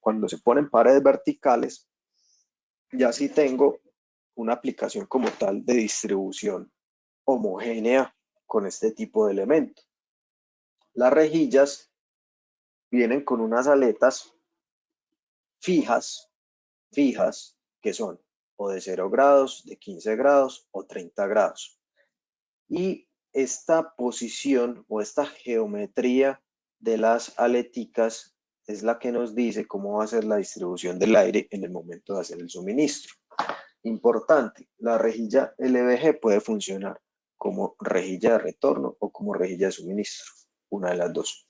Speaker 2: Cuando se ponen paredes verticales, ya sí tengo una aplicación como tal de distribución homogénea con este tipo de elementos. Las rejillas vienen con unas aletas fijas, que son o de 0 grados, de 15 grados o 30 grados. Y esta posición o esta geometría de las aleticas es la que nos dice cómo va a ser la distribución del aire en el momento de hacer el suministro. Importante, la rejilla LVG puede funcionar como rejilla de retorno o como rejilla de suministro, una de las dos.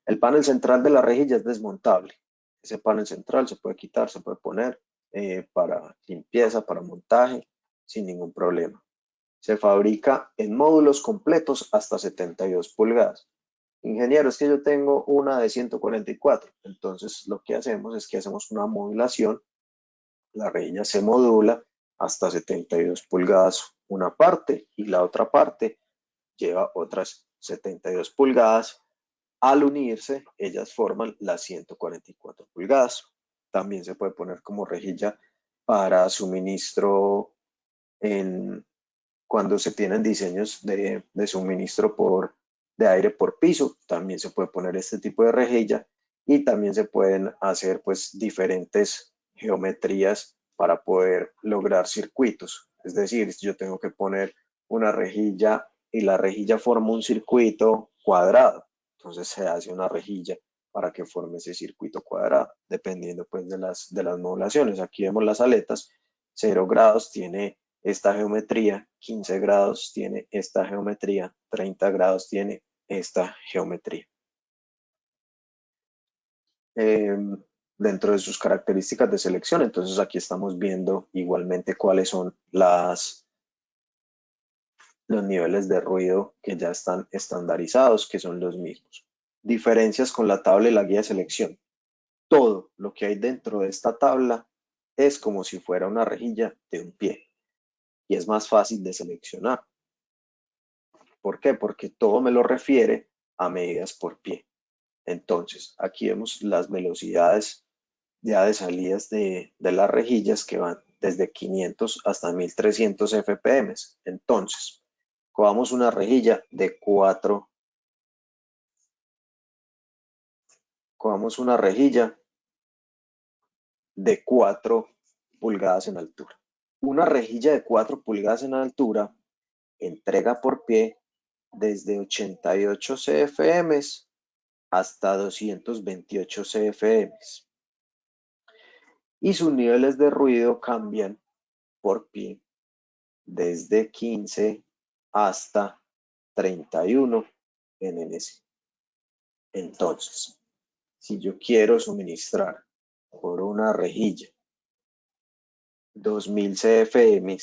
Speaker 2: El panel central de la rejilla es desmontable. Ese panel central se puede quitar, se puede poner para limpieza, para montaje, sin ningún problema. Se fabrica en módulos completos hasta 72 pulgadas. Ingeniero, es que yo tengo una de 144. Entonces lo que hacemos es que hacemos una modulación. La rejilla se modula hasta 72 pulgadas una parte y la otra parte lleva otras 72 pulgadas. Al unirse, ellas forman las 144 pulgadas. También se puede poner como rejilla para suministro cuando se tienen diseños de suministro de aire por piso. También se puede poner este tipo de rejilla y también se pueden hacer pues diferentes geometrías para poder lograr circuitos. Es decir, si yo tengo que poner una rejilla y la rejilla forma un circuito cuadrado, entonces se hace una rejilla para que forme ese circuito cuadrado, dependiendo pues de las modulaciones. Aquí vemos las aletas, 0 grados tiene esta geometría, 15 grados tiene esta geometría, 30 grados tiene esta geometría. Dentro de sus características de selección, entonces aquí estamos viendo igualmente cuáles son los niveles de ruido que ya están estandarizados, que son los mismos. Diferencias con la tabla y la guía de selección. Todo lo que hay dentro de esta tabla es como si fuera una rejilla de un pie y es más fácil de seleccionar. ¿Por qué? Porque todo me lo refiere a medidas por pie. Entonces, aquí vemos las velocidades ya de salidas de las rejillas que van desde 500 hasta 1300 fpm. Entonces, cogamos una rejilla de 4, cogamos una rejilla de 4 pulgadas en altura. Una rejilla de 4 pulgadas en altura entrega por pie desde 88 CFM hasta 228 CFM. Y sus niveles de ruido cambian por pie desde 15 hasta 31 NNC. Entonces, si yo quiero suministrar por una rejilla 2000 CFM,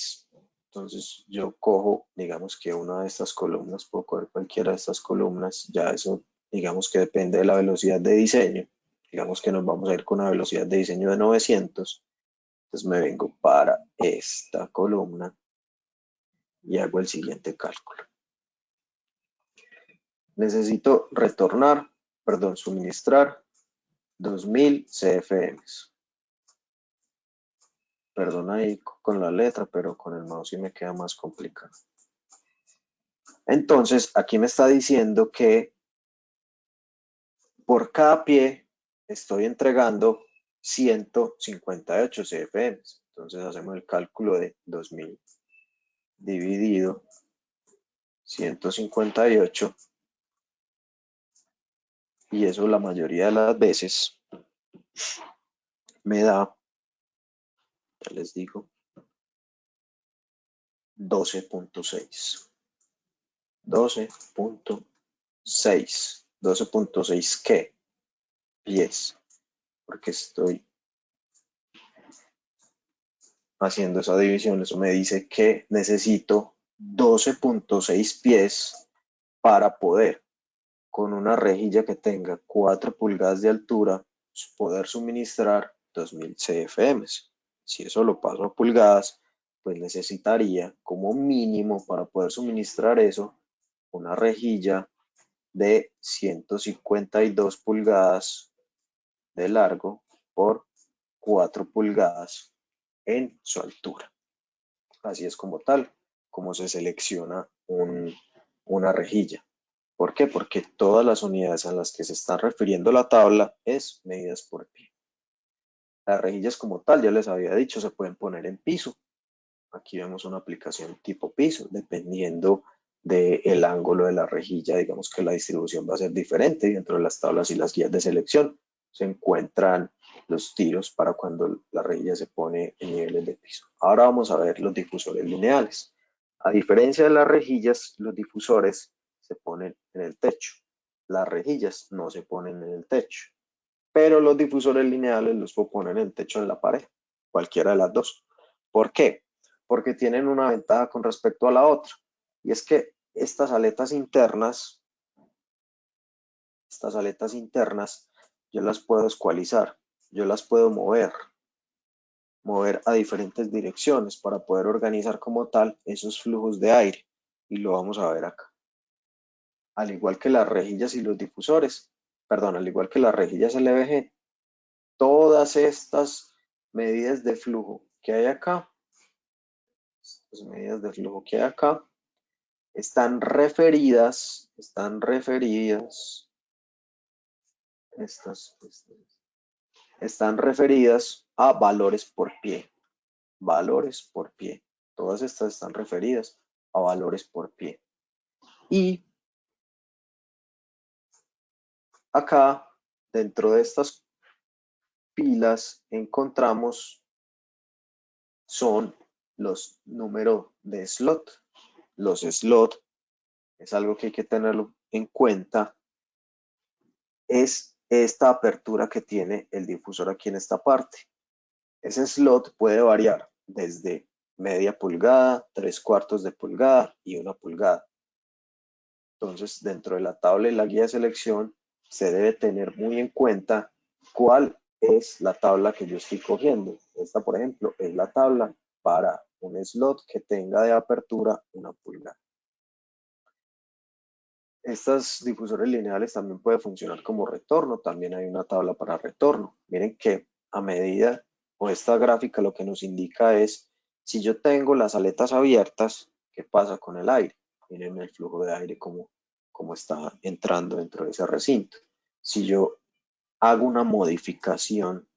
Speaker 2: entonces yo cojo, digamos que una de estas columnas, puedo coger cualquiera de estas columnas, ya eso digamos que depende de la velocidad de diseño, digamos que nos vamos a ir con una velocidad de diseño de 900, entonces me vengo para esta columna y hago el siguiente cálculo. Necesito suministrar 2000 CFM. Perdón ahí con la letra, pero con el mouse sí me queda más complicado. Entonces, aquí me está diciendo que por cada pie estoy entregando 158 CFM. Entonces hacemos el cálculo de 2000 dividido 158 y eso la mayoría de las veces me da, ya les digo, 12.6. 12.6. 12.6 ¿qué? Pies. Porque estoy haciendo esa división. Eso me dice que necesito 12.6 pies para poder con una rejilla que tenga 4 pulgadas de altura, poder suministrar 2000 CFM. Si eso lo paso a pulgadas, pues necesitaría como mínimo para poder suministrar eso, una rejilla de 152 pulgadas de largo por 4 pulgadas en su altura. Así es como se selecciona una rejilla. ¿Por qué? Porque todas las unidades a las que se está refiriendo la tabla es medidas por pie. Las rejillas como tal, ya les había dicho, se pueden poner en piso. Aquí vemos una aplicación tipo piso, dependiendo del ángulo de la rejilla, digamos que la distribución va a ser diferente. Dentro de las tablas y las guías de selección se encuentran los tiros para cuando la rejilla se pone en niveles de piso. Ahora vamos a ver los difusores lineales. A diferencia de las rejillas, los difusores se ponen en el techo. Las rejillas no se ponen en el techo, pero los difusores lineales los puedo poner en el techo o en la pared, cualquiera de las dos. ¿Por qué? Porque tienen una ventaja con respecto a la otra, y es que estas aletas internas, yo las puedo escualizar, yo las puedo mover a diferentes direcciones para poder organizar como tal esos flujos de aire, y lo vamos a ver acá. Al igual que las rejillas y los difusores, perdón, al igual que las rejillas LVG, todas estas medidas de flujo que hay acá, están referidas a valores por pie. Todas estas están referidas a valores por pie. Y acá, dentro de estas pilas, encontramos son los números de slot. Los slot es algo que hay que tenerlo en cuenta. Es esta apertura que tiene el difusor aquí en esta parte. Ese slot puede variar desde media pulgada, 3/4 de pulgada y 1 pulgada. Entonces, dentro de la tabla y la guía de selección, se debe tener muy en cuenta cuál es la tabla que yo estoy cogiendo. Esta, por ejemplo, es la tabla para un slot que tenga de apertura 1 pulgada. Estos difusores lineales también pueden funcionar como retorno. También hay una tabla para retorno. Miren que a medida, o esta gráfica lo que nos indica es, si yo tengo las aletas abiertas, ¿qué pasa con el aire? Miren el flujo de aire como está entrando dentro de ese recinto. Si yo hago una modificación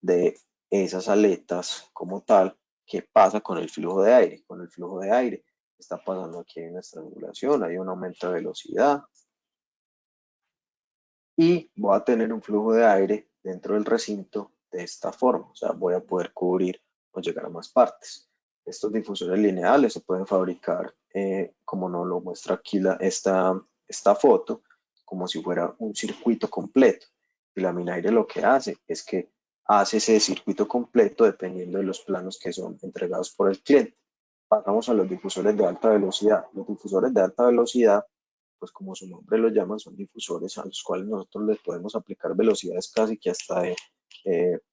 Speaker 2: de esas aletas como tal, ¿qué pasa con el flujo de aire? Con el flujo de aire está pasando aquí, hay una estrangulación, hay un aumento de velocidad, y voy a tener un flujo de aire dentro del recinto de esta forma, o sea, voy a poder cubrir o llegar a más partes. Estos difusores lineales se pueden fabricar, como nos lo muestra aquí esta foto, como si fuera un circuito completo. Y la Minaire lo que hace es que hace ese circuito completo dependiendo de los planos que son entregados por el cliente. Pasamos a los difusores de alta velocidad. Los difusores de alta velocidad, pues como su nombre lo llama, son difusores a los cuales nosotros les podemos aplicar velocidades casi que hasta de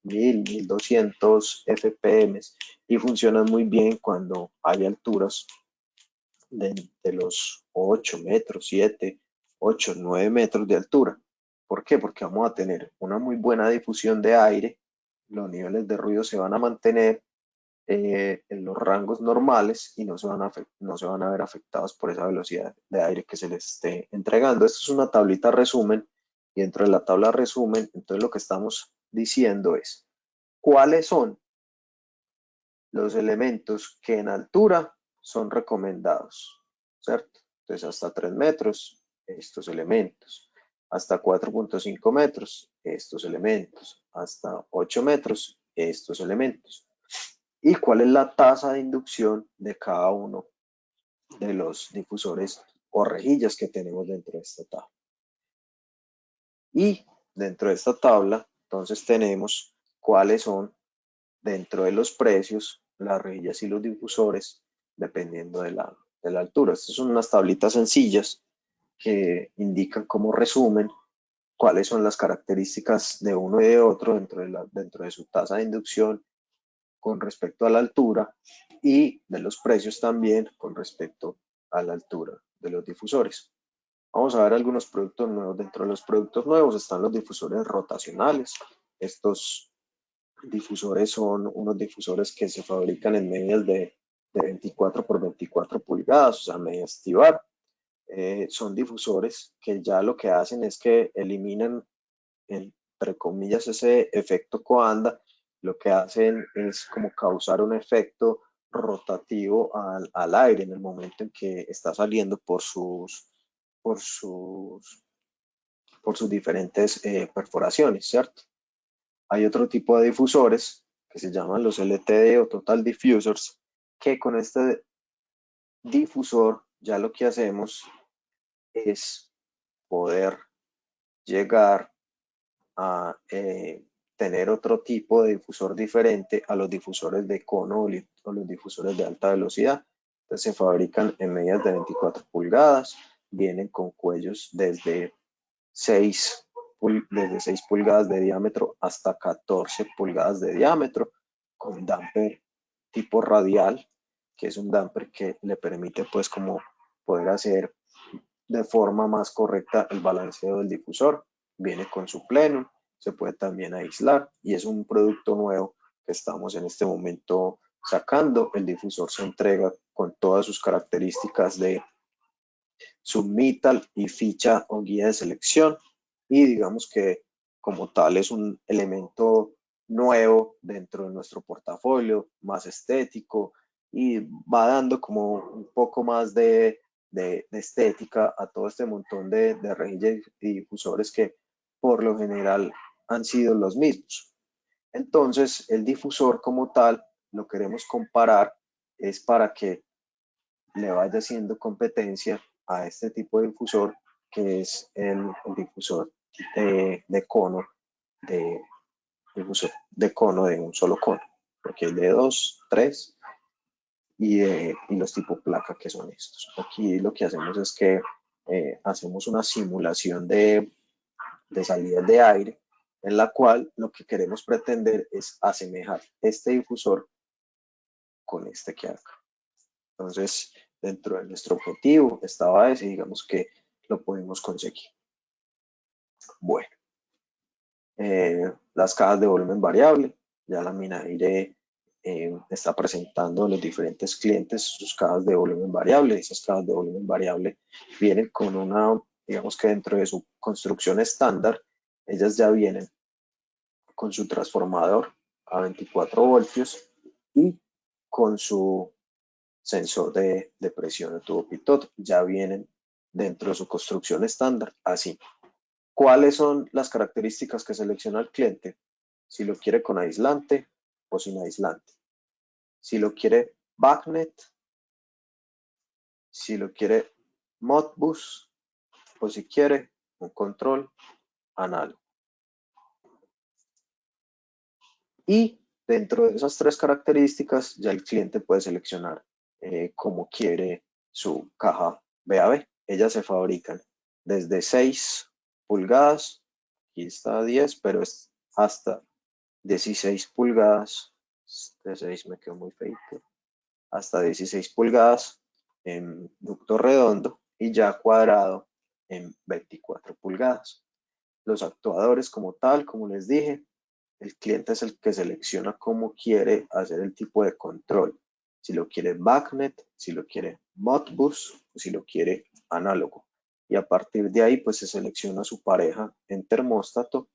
Speaker 2: 1000, 1200 FPM, y funcionan muy bien cuando hay alturas de los 8 metros, 7, 8, 9 metros de altura. ¿Por qué? Porque vamos a tener una muy buena difusión de aire, los niveles de ruido se van a mantener en los rangos normales y no se van a ver afectados por esa velocidad de aire que se les esté entregando. Esto es una tablita resumen, y dentro de la tabla resumen, entonces lo que estamos diciendo es cuáles son los elementos que en altura son recomendados, ¿cierto? Entonces hasta 3 metros, estos elementos. Hasta 4.5 metros, estos elementos. Hasta 8 metros, estos elementos. Y cuál es la tasa de inducción de cada uno de los difusores o rejillas que tenemos dentro de esta tabla. Y dentro de esta tabla, entonces tenemos cuáles son, dentro de los precios, las rejillas y los difusores, dependiendo de la altura. Estas son unas tablitas sencillas que indican como resumen cuáles son las características de uno y de otro dentro de su tasa de inducción con respecto a la altura y de los precios también con respecto a la altura de los difusores. Vamos a ver algunos productos nuevos. Dentro de los productos nuevos están los difusores rotacionales. Estos difusores son unos difusores que se fabrican en medias de 24 por 24 pulgadas, o sea, medias T-bar. Son difusores que ya lo que hacen es que eliminan, entre comillas, ese efecto Coanda. Lo que hacen es como causar un efecto rotativo al aire en el momento en que está saliendo por sus, por sus diferentes perforaciones, ¿cierto? Hay otro tipo de difusores que se llaman los LTD o Total Diffusers, que con este difusor ya lo que hacemos es poder llegar a tener otro tipo de difusor diferente a los difusores de cono o los difusores de alta velocidad. Entonces se fabrican en medidas de 24 pulgadas, vienen con cuellos desde 6 pulgadas de diámetro hasta 14 pulgadas de diámetro, con damper tipo radial, que es un damper que le permite pues como poder hacer de forma más correcta el balanceo del difusor. Viene con su plenum, se puede también aislar y es un producto nuevo que estamos en este momento sacando. El difusor se entrega con todas sus características de submittal y ficha o guía de selección, y digamos que como tal es un elemento nuevo dentro de nuestro portafolio, más estético, y va dando como un poco más de estética a todo este montón de rejillas y difusores que por lo general han sido los mismos. Entonces el difusor como tal lo queremos comparar es para que le vaya haciendo competencia a este tipo de difusor, que es el difusor de cono, de difusor de cono de un solo cono, porque hay de 2, 3 y los tipo placa, que son estos. Aquí lo que hacemos es que hacemos una simulación de salidas de aire, en la cual lo que queremos pretender es asemejar este difusor con este que acá. Entonces, dentro de nuestro objetivo estaba ese, digamos que lo podemos conseguir. Bueno, las cajas de volumen variable, ya la Minaire está presentando a los diferentes clientes sus cajas de volumen variable. Esas cajas de volumen variable vienen con una, digamos que dentro de su construcción estándar, ellas ya vienen con su transformador a 24 voltios y con su sensor de presión de tubo pitot, ya vienen dentro de su construcción estándar así. ¿Cuáles son las características que selecciona el cliente? Si lo quiere con aislante o sin aislante. Si lo quiere backnet, si lo quiere Modbus o si quiere un control análogo. Y dentro de esas tres características ya el cliente puede seleccionar cómo quiere su caja VAB. Ellas se fabrican desde 6 pulgadas, aquí está 10, pero es hasta 16 pulgadas, de 6 me quedó muy feito, hasta 16 pulgadas en ducto redondo y ya cuadrado en 24 pulgadas. Los actuadores como tal, como les dije, el cliente es el que selecciona cómo quiere hacer el tipo de control. Si lo quiere backnet, si lo quiere Modbus o si lo quiere análogo. Y a partir de ahí pues se selecciona su pareja en termóstato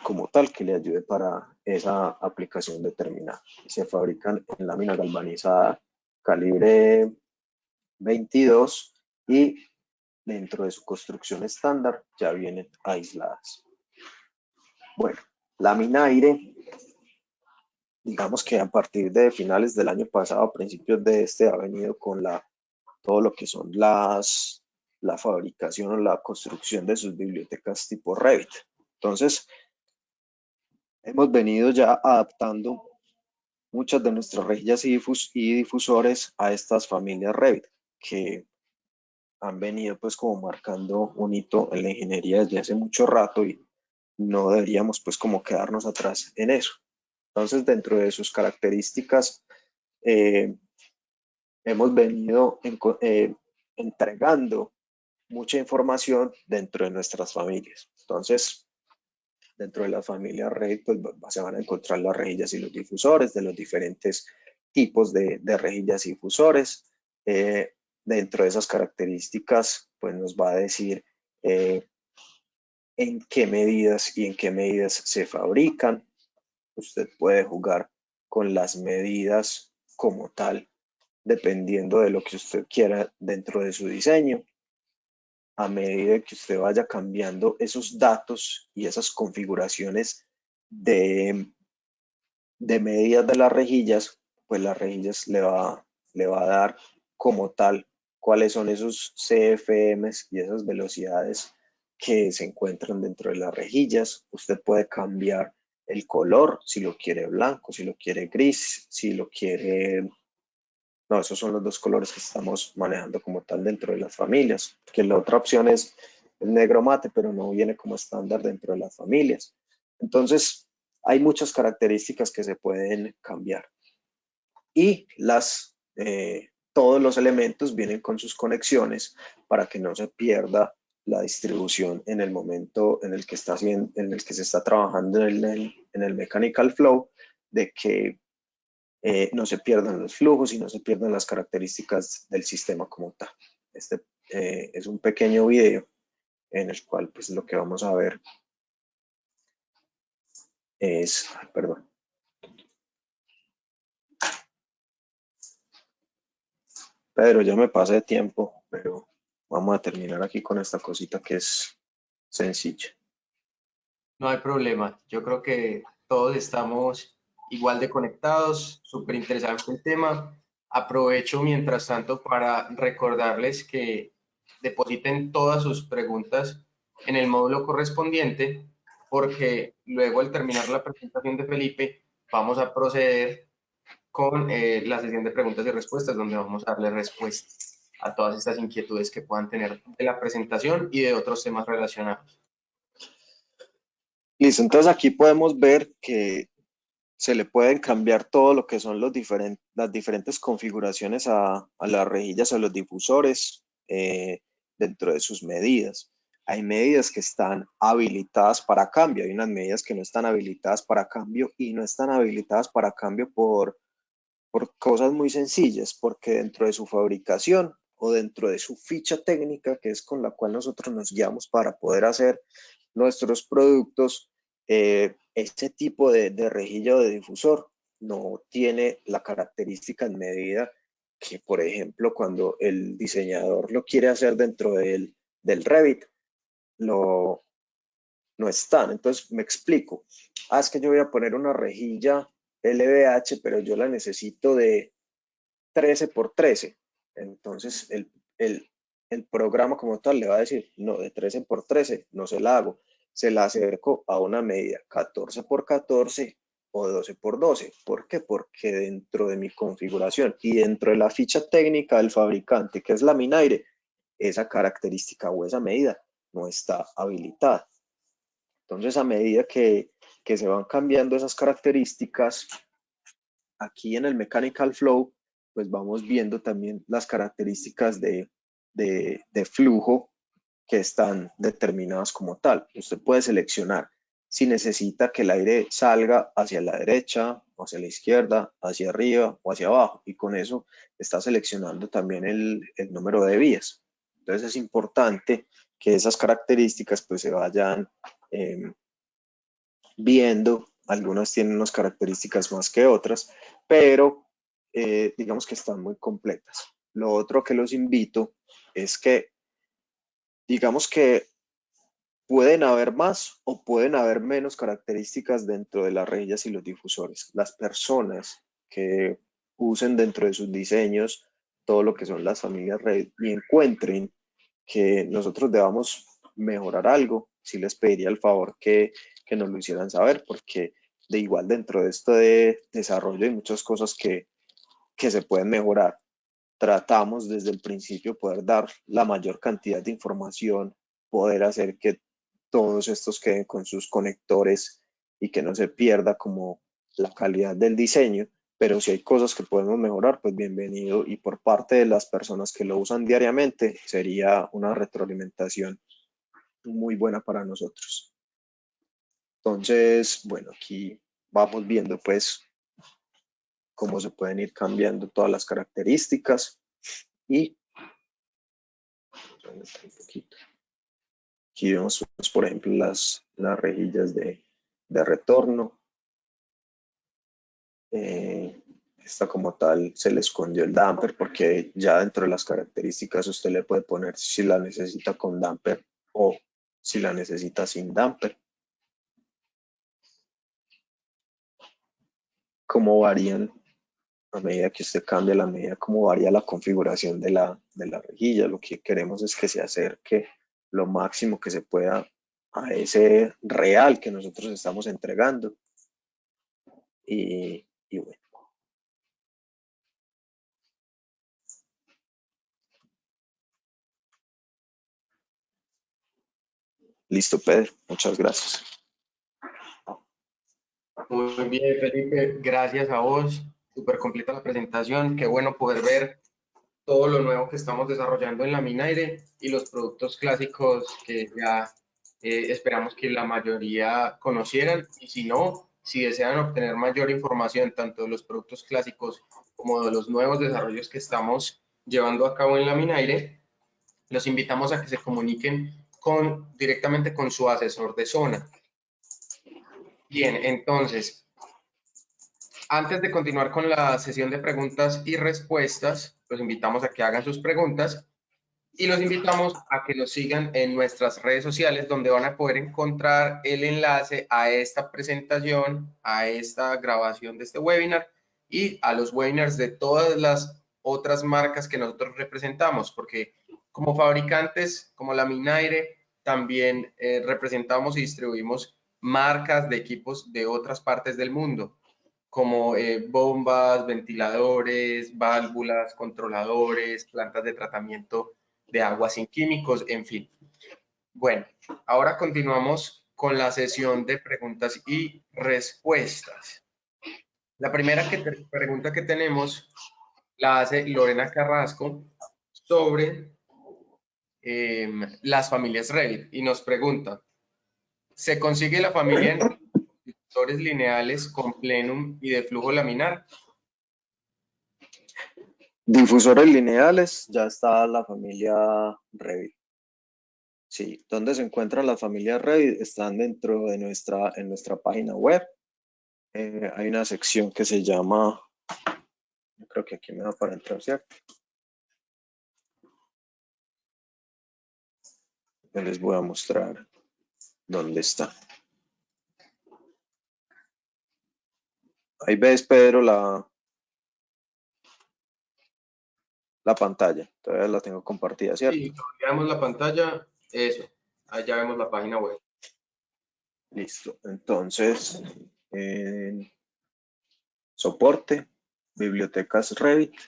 Speaker 2: como tal que le ayude para esa aplicación determinada. Se fabrican en lámina galvanizada calibre 22 y dentro de su construcción estándar ya vienen aisladas. Bueno, lámina aire, digamos que a partir de finales del año pasado, a principios de este, ha venido con todo lo que son la fabricación o la construcción de sus bibliotecas tipo Revit. Entonces, hemos venido ya adaptando muchas de nuestras rejillas y difusores a estas familias Revit, que han venido pues como marcando un hito en la ingeniería desde hace mucho rato y no deberíamos pues como quedarnos atrás en eso. Entonces, dentro de sus características, eh, hemos venido entregando mucha información dentro de nuestras familias. Entonces, dentro de la familia REID, pues se van a encontrar las rejillas y los difusores de los diferentes tipos de rejillas y difusores. Dentro de esas características, pues nos va a decir en qué medidas y en qué medidas se fabrican. Usted puede jugar con las medidas como tal, dependiendo de lo que usted quiera dentro de su diseño. A medida que usted vaya cambiando esos datos y esas configuraciones de medidas de las rejillas, pues las rejillas le va a dar como tal cuáles son esos CFMs y esas velocidades que se encuentran dentro de las rejillas. Usted puede cambiar el color, si lo quiere blanco, si lo quiere gris, si lo quiere... No, esos son los dos colores que estamos manejando como tal dentro de las familias, que la otra opción es el negro mate, pero no viene como estándar dentro de las familias. Entonces, hay muchas características que se pueden cambiar y todos los elementos vienen con sus conexiones para que no se pierda la distribución en el momento en el que, en el que se está trabajando en el Mechanical Flow, de que no se pierdan los flujos y no se pierdan las características del sistema como tal. Este es un pequeño video en el cual pues lo que vamos a ver es, perdón, Pedro, ya me pasé de tiempo, pero vamos a terminar aquí con esta cosita que es sencilla.
Speaker 1: No hay problema. Yo creo que todos estamos igual de conectados. Súper interesante el tema. Aprovecho mientras tanto para recordarles que depositen todas sus preguntas en el módulo correspondiente, porque luego al terminar la presentación de Felipe vamos a proceder con la sesión de preguntas y respuestas, donde vamos a darle respuestas a todas estas inquietudes que puedan tener de la presentación y de otros temas relacionados.
Speaker 2: Listo, entonces aquí podemos ver que se le pueden cambiar todo lo que son las diferentes configuraciones a las rejillas o los difusores dentro de sus medidas. Hay medidas que están habilitadas para cambio, hay unas medidas que no están habilitadas para cambio y no están habilitadas para cambio por cosas muy sencillas, porque dentro de su fabricación o dentro de su ficha técnica, que es con la cual nosotros nos guiamos para poder hacer nuestros productos, este tipo de rejilla o de difusor no tiene la característica en medida que, por ejemplo, cuando el diseñador lo quiere hacer dentro del Revit, no están. Entonces, me explico. Es que yo voy a poner una rejilla LVH, pero yo la necesito de 13 por 13. Entonces, el programa como tal le va a decir, no, de 13 por 13 no se la hago, se la acerco a una medida 14 por 14 o 12 por 12. ¿Por qué? Porque dentro de mi configuración y dentro de la ficha técnica del fabricante, que es la Minaire, esa característica o esa medida no está habilitada. Entonces, a medida que se van cambiando esas características, aquí en el Mechanical Flow, pues vamos viendo también las características de flujo que están determinadas como tal. Usted puede seleccionar si necesita que el aire salga hacia la derecha, o hacia la izquierda, hacia arriba o hacia abajo. Y con eso está seleccionando también el número de vías. Entonces es importante que esas características pues se vayan viendo. Algunas tienen unas características más que otras, pero digamos que están muy completas. Lo otro que los invito es que digamos que pueden haber más o pueden haber menos características dentro de las rejillas y los difusores. Las personas que usen dentro de sus diseños todo lo que son las familias RED y encuentren que nosotros debamos mejorar algo, sí les pediría el favor que nos lo hicieran saber, porque de igual dentro de esto de desarrollo hay muchas cosas que se pueden mejorar. tratamos desde el principio poder dar la mayor cantidad de información, poder hacer que todos estos queden con sus conectores y que no se pierda como la calidad del diseño, pero si hay cosas que podemos mejorar, pues bienvenido, y por parte de las personas que lo usan diariamente sería una retroalimentación muy buena para nosotros. Entonces, bueno, aquí vamos viendo pues cómo se pueden ir cambiando todas las características y un poquito. Aquí vemos, pues, por ejemplo, las rejillas de retorno. Esta como tal se le escondió el damper porque ya dentro de las características usted le puede poner si la necesita con damper o si la necesita sin damper. Cómo varían a medida que usted cambia, la medida cómo varía la configuración de la rejilla. Lo que queremos es que se acerque lo máximo que se pueda a ese real que nosotros estamos entregando. Y bueno. Listo, Pedro. Muchas gracias.
Speaker 1: Muy bien, Felipe, gracias a vos. Súper completa la presentación. Qué bueno poder ver todo lo nuevo que estamos desarrollando en Laminaire y los productos clásicos que ya esperamos que la mayoría conocieran. Y si no, si desean obtener mayor información tanto de los productos clásicos como de los nuevos desarrollos que estamos llevando a cabo en Laminaire, los invitamos a que se comuniquen directamente con su asesor de zona. Bien, entonces, antes de continuar con la sesión de preguntas y respuestas, los invitamos a que hagan sus preguntas y los invitamos a que nos sigan en nuestras redes sociales, donde van a poder encontrar el enlace a esta presentación, a esta grabación de este webinar y a los webinars de todas las otras marcas que nosotros representamos, porque como fabricantes, como Laminaire, también representamos y distribuimos marcas de equipos de otras partes del mundo, como bombas, ventiladores, válvulas, controladores, plantas de tratamiento de agua sin químicos, en fin. Bueno, ahora continuamos con la sesión de preguntas y respuestas. La primera pregunta que tenemos la hace Lorena Carrasco sobre las familias Revit y nos pregunta, ¿se consigue la familia en difusores lineales con plenum y de flujo laminar?
Speaker 2: Difusores lineales, ya está la familia Revit. Sí, ¿dónde se encuentran las familias Revit? Están dentro de en nuestra página web. Hay una sección que se llama, yo creo que aquí me da para entrar, ¿cierto? Yo les voy a mostrar dónde está. Ahí ves, Pedro, la pantalla. Todavía la tengo compartida, ¿cierto?
Speaker 1: Sí, veamos la pantalla, eso, allá vemos la página web.
Speaker 2: Listo. Entonces, en soporte, bibliotecas Revit,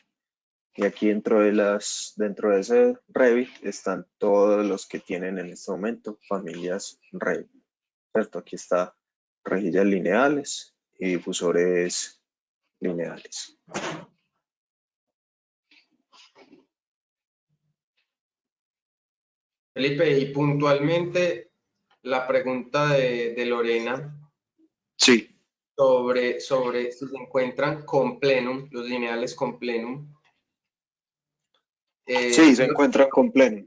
Speaker 2: y aquí dentro de ese Revit están todos los que tienen en este momento familias Revit, ¿cierto? Aquí está rejillas lineales y difusores lineales.
Speaker 1: Felipe, y puntualmente la pregunta de Lorena
Speaker 2: Sí.
Speaker 1: sobre si se encuentran con plenum, los lineales con plenum.
Speaker 2: Sí, se encuentran con plenum.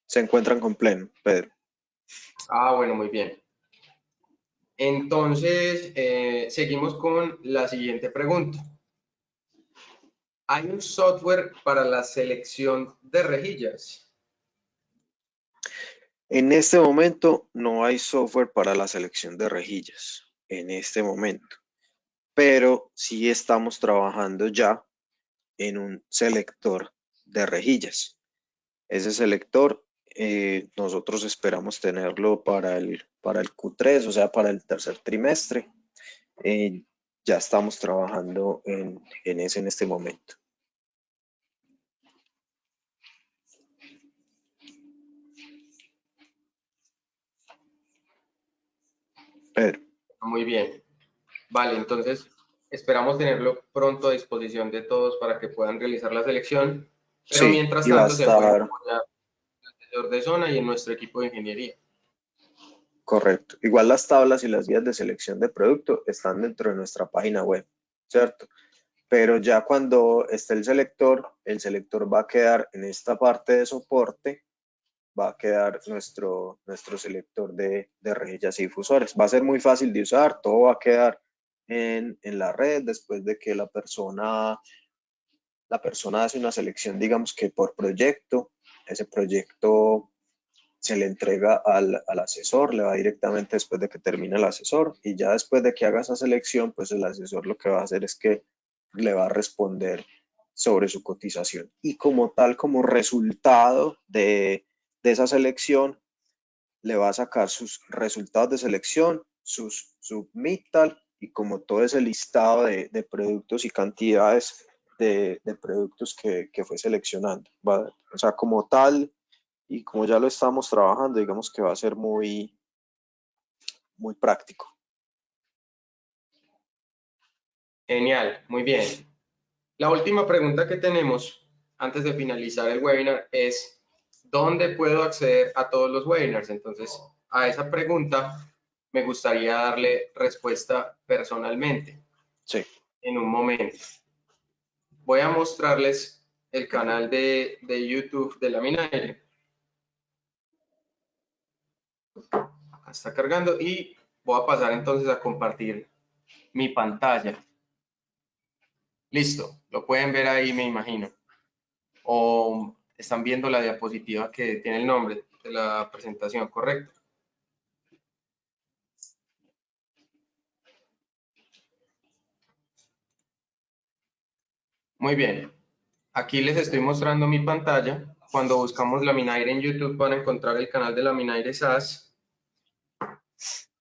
Speaker 2: Se encuentran con plenum, Pedro.
Speaker 1: Ah, bueno, muy bien. Entonces, seguimos con la siguiente pregunta. ¿Hay un software para la selección de rejillas?
Speaker 2: En este momento no hay software para la selección de rejillas, en este momento, pero sí estamos trabajando ya en un selector de rejillas. Ese selector nosotros esperamos tenerlo para el Q3, o sea, para el tercer trimestre. ya estamos trabajando en ese en este momento. Pedro.
Speaker 1: Muy bien. Vale, entonces esperamos tenerlo pronto a disposición de todos para que puedan realizar la selección, pero
Speaker 2: Sí,
Speaker 1: mientras
Speaker 2: y va a
Speaker 1: tanto se pueden
Speaker 2: estar
Speaker 1: apoyar en el asesor de zona y en nuestro equipo de ingeniería.
Speaker 2: correcto. Igual las tablas y las guías de selección de producto están dentro de nuestra página web, ¿cierto? Pero ya cuando esté el selector va a quedar en esta parte de soporte, va a quedar nuestro selector de rejillas y difusores. Va a ser muy fácil de usar, todo va a quedar en la red después de que la persona hace una selección, digamos que por proyecto, ese proyecto se le entrega al asesor, le va directamente después de que termine el asesor y ya después de que haga esa selección, pues el asesor lo que va a hacer es que le va a responder sobre su cotización y como tal, como resultado de esa selección, le va a sacar sus resultados de selección, sus submittal y como todo ese listado de productos y cantidades de productos que fue seleccionando. O sea, como tal, y como ya lo estamos trabajando, digamos que va a ser muy, muy práctico.
Speaker 1: Genial, muy bien. La última pregunta que tenemos antes de finalizar el webinar es, ¿dónde puedo acceder a todos los webinars? Entonces, a esa pregunta me gustaría darle respuesta personalmente
Speaker 2: Sí,
Speaker 1: en un momento. Voy a mostrarles el canal de YouTube de Laminaire. Acá está cargando y voy a pasar entonces a compartir mi pantalla. Listo, lo pueden ver ahí, me imagino. O están viendo la diapositiva que tiene el nombre de la presentación, ¿correcto? Muy bien. Aquí les estoy mostrando mi pantalla. Cuando buscamos Laminaire en YouTube van a encontrar el canal de Laminaire SAS.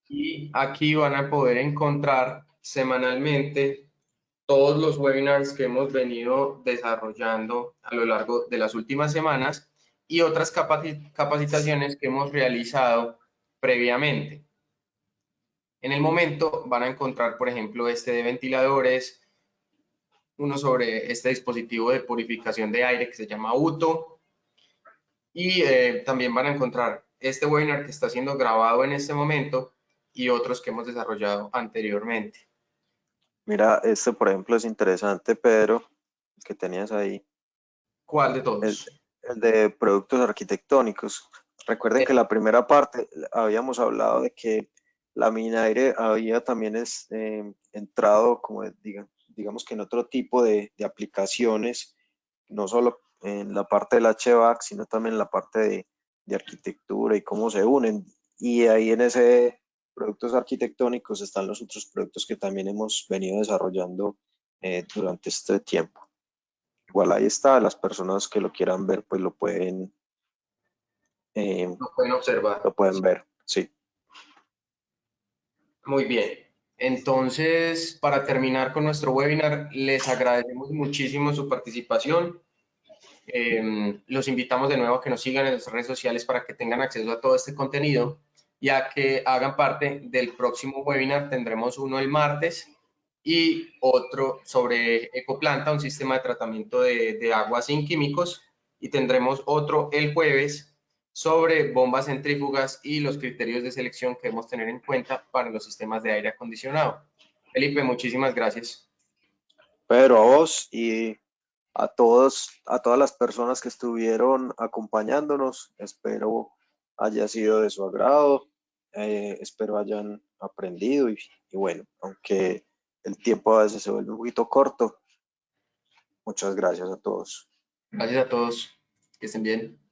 Speaker 1: Y aquí van a poder encontrar semanalmente todos los webinars que hemos venido desarrollando a lo largo de las últimas semanas y otras capacitaciones que hemos realizado previamente. En el momento van a encontrar, por ejemplo, este de ventiladores, uno sobre este dispositivo de purificación de aire que se llama UTO, y también van a encontrar este webinar que está siendo grabado en este momento y otros que hemos desarrollado anteriormente.
Speaker 2: mira, este por ejemplo es interesante, Pedro, que tenías ahí,
Speaker 1: ¿Cuál de
Speaker 2: el,
Speaker 1: todos?
Speaker 2: el de productos arquitectónicos. Recuerden que la primera parte habíamos hablado de que la Minaire había también entrado como digamos que en otro tipo de aplicaciones, no solo en la parte del HVAC, sino también en la parte de arquitectura y cómo se unen. Y ahí en ese productos arquitectónicos están los otros productos que también hemos venido desarrollando durante este tiempo. Igual ahí está, las personas que lo quieran ver, pues eh,
Speaker 1: Lo pueden observar.
Speaker 2: lo pueden ver, sí.
Speaker 1: Muy bien. Entonces, para terminar con nuestro webinar, les agradecemos muchísimo su participación. Los invitamos de nuevo a que nos sigan en las redes sociales para que tengan acceso a todo este contenido y a que hagan parte del próximo webinar. Tendremos uno el martes y otro sobre Ecoplanta, un sistema de tratamiento de agua sin químicos, y tendremos otro el jueves sobre bombas centrífugas y los criterios de selección que debemos tener en cuenta para los sistemas de aire acondicionado. Felipe, muchísimas gracias.
Speaker 2: Pero a vos y a todas las personas que estuvieron acompañándonos, espero haya sido de su agrado, espero hayan aprendido y bueno, aunque el tiempo a veces se vuelve un poquito corto, muchas gracias a todos.
Speaker 1: Gracias a todos. Que estén bien.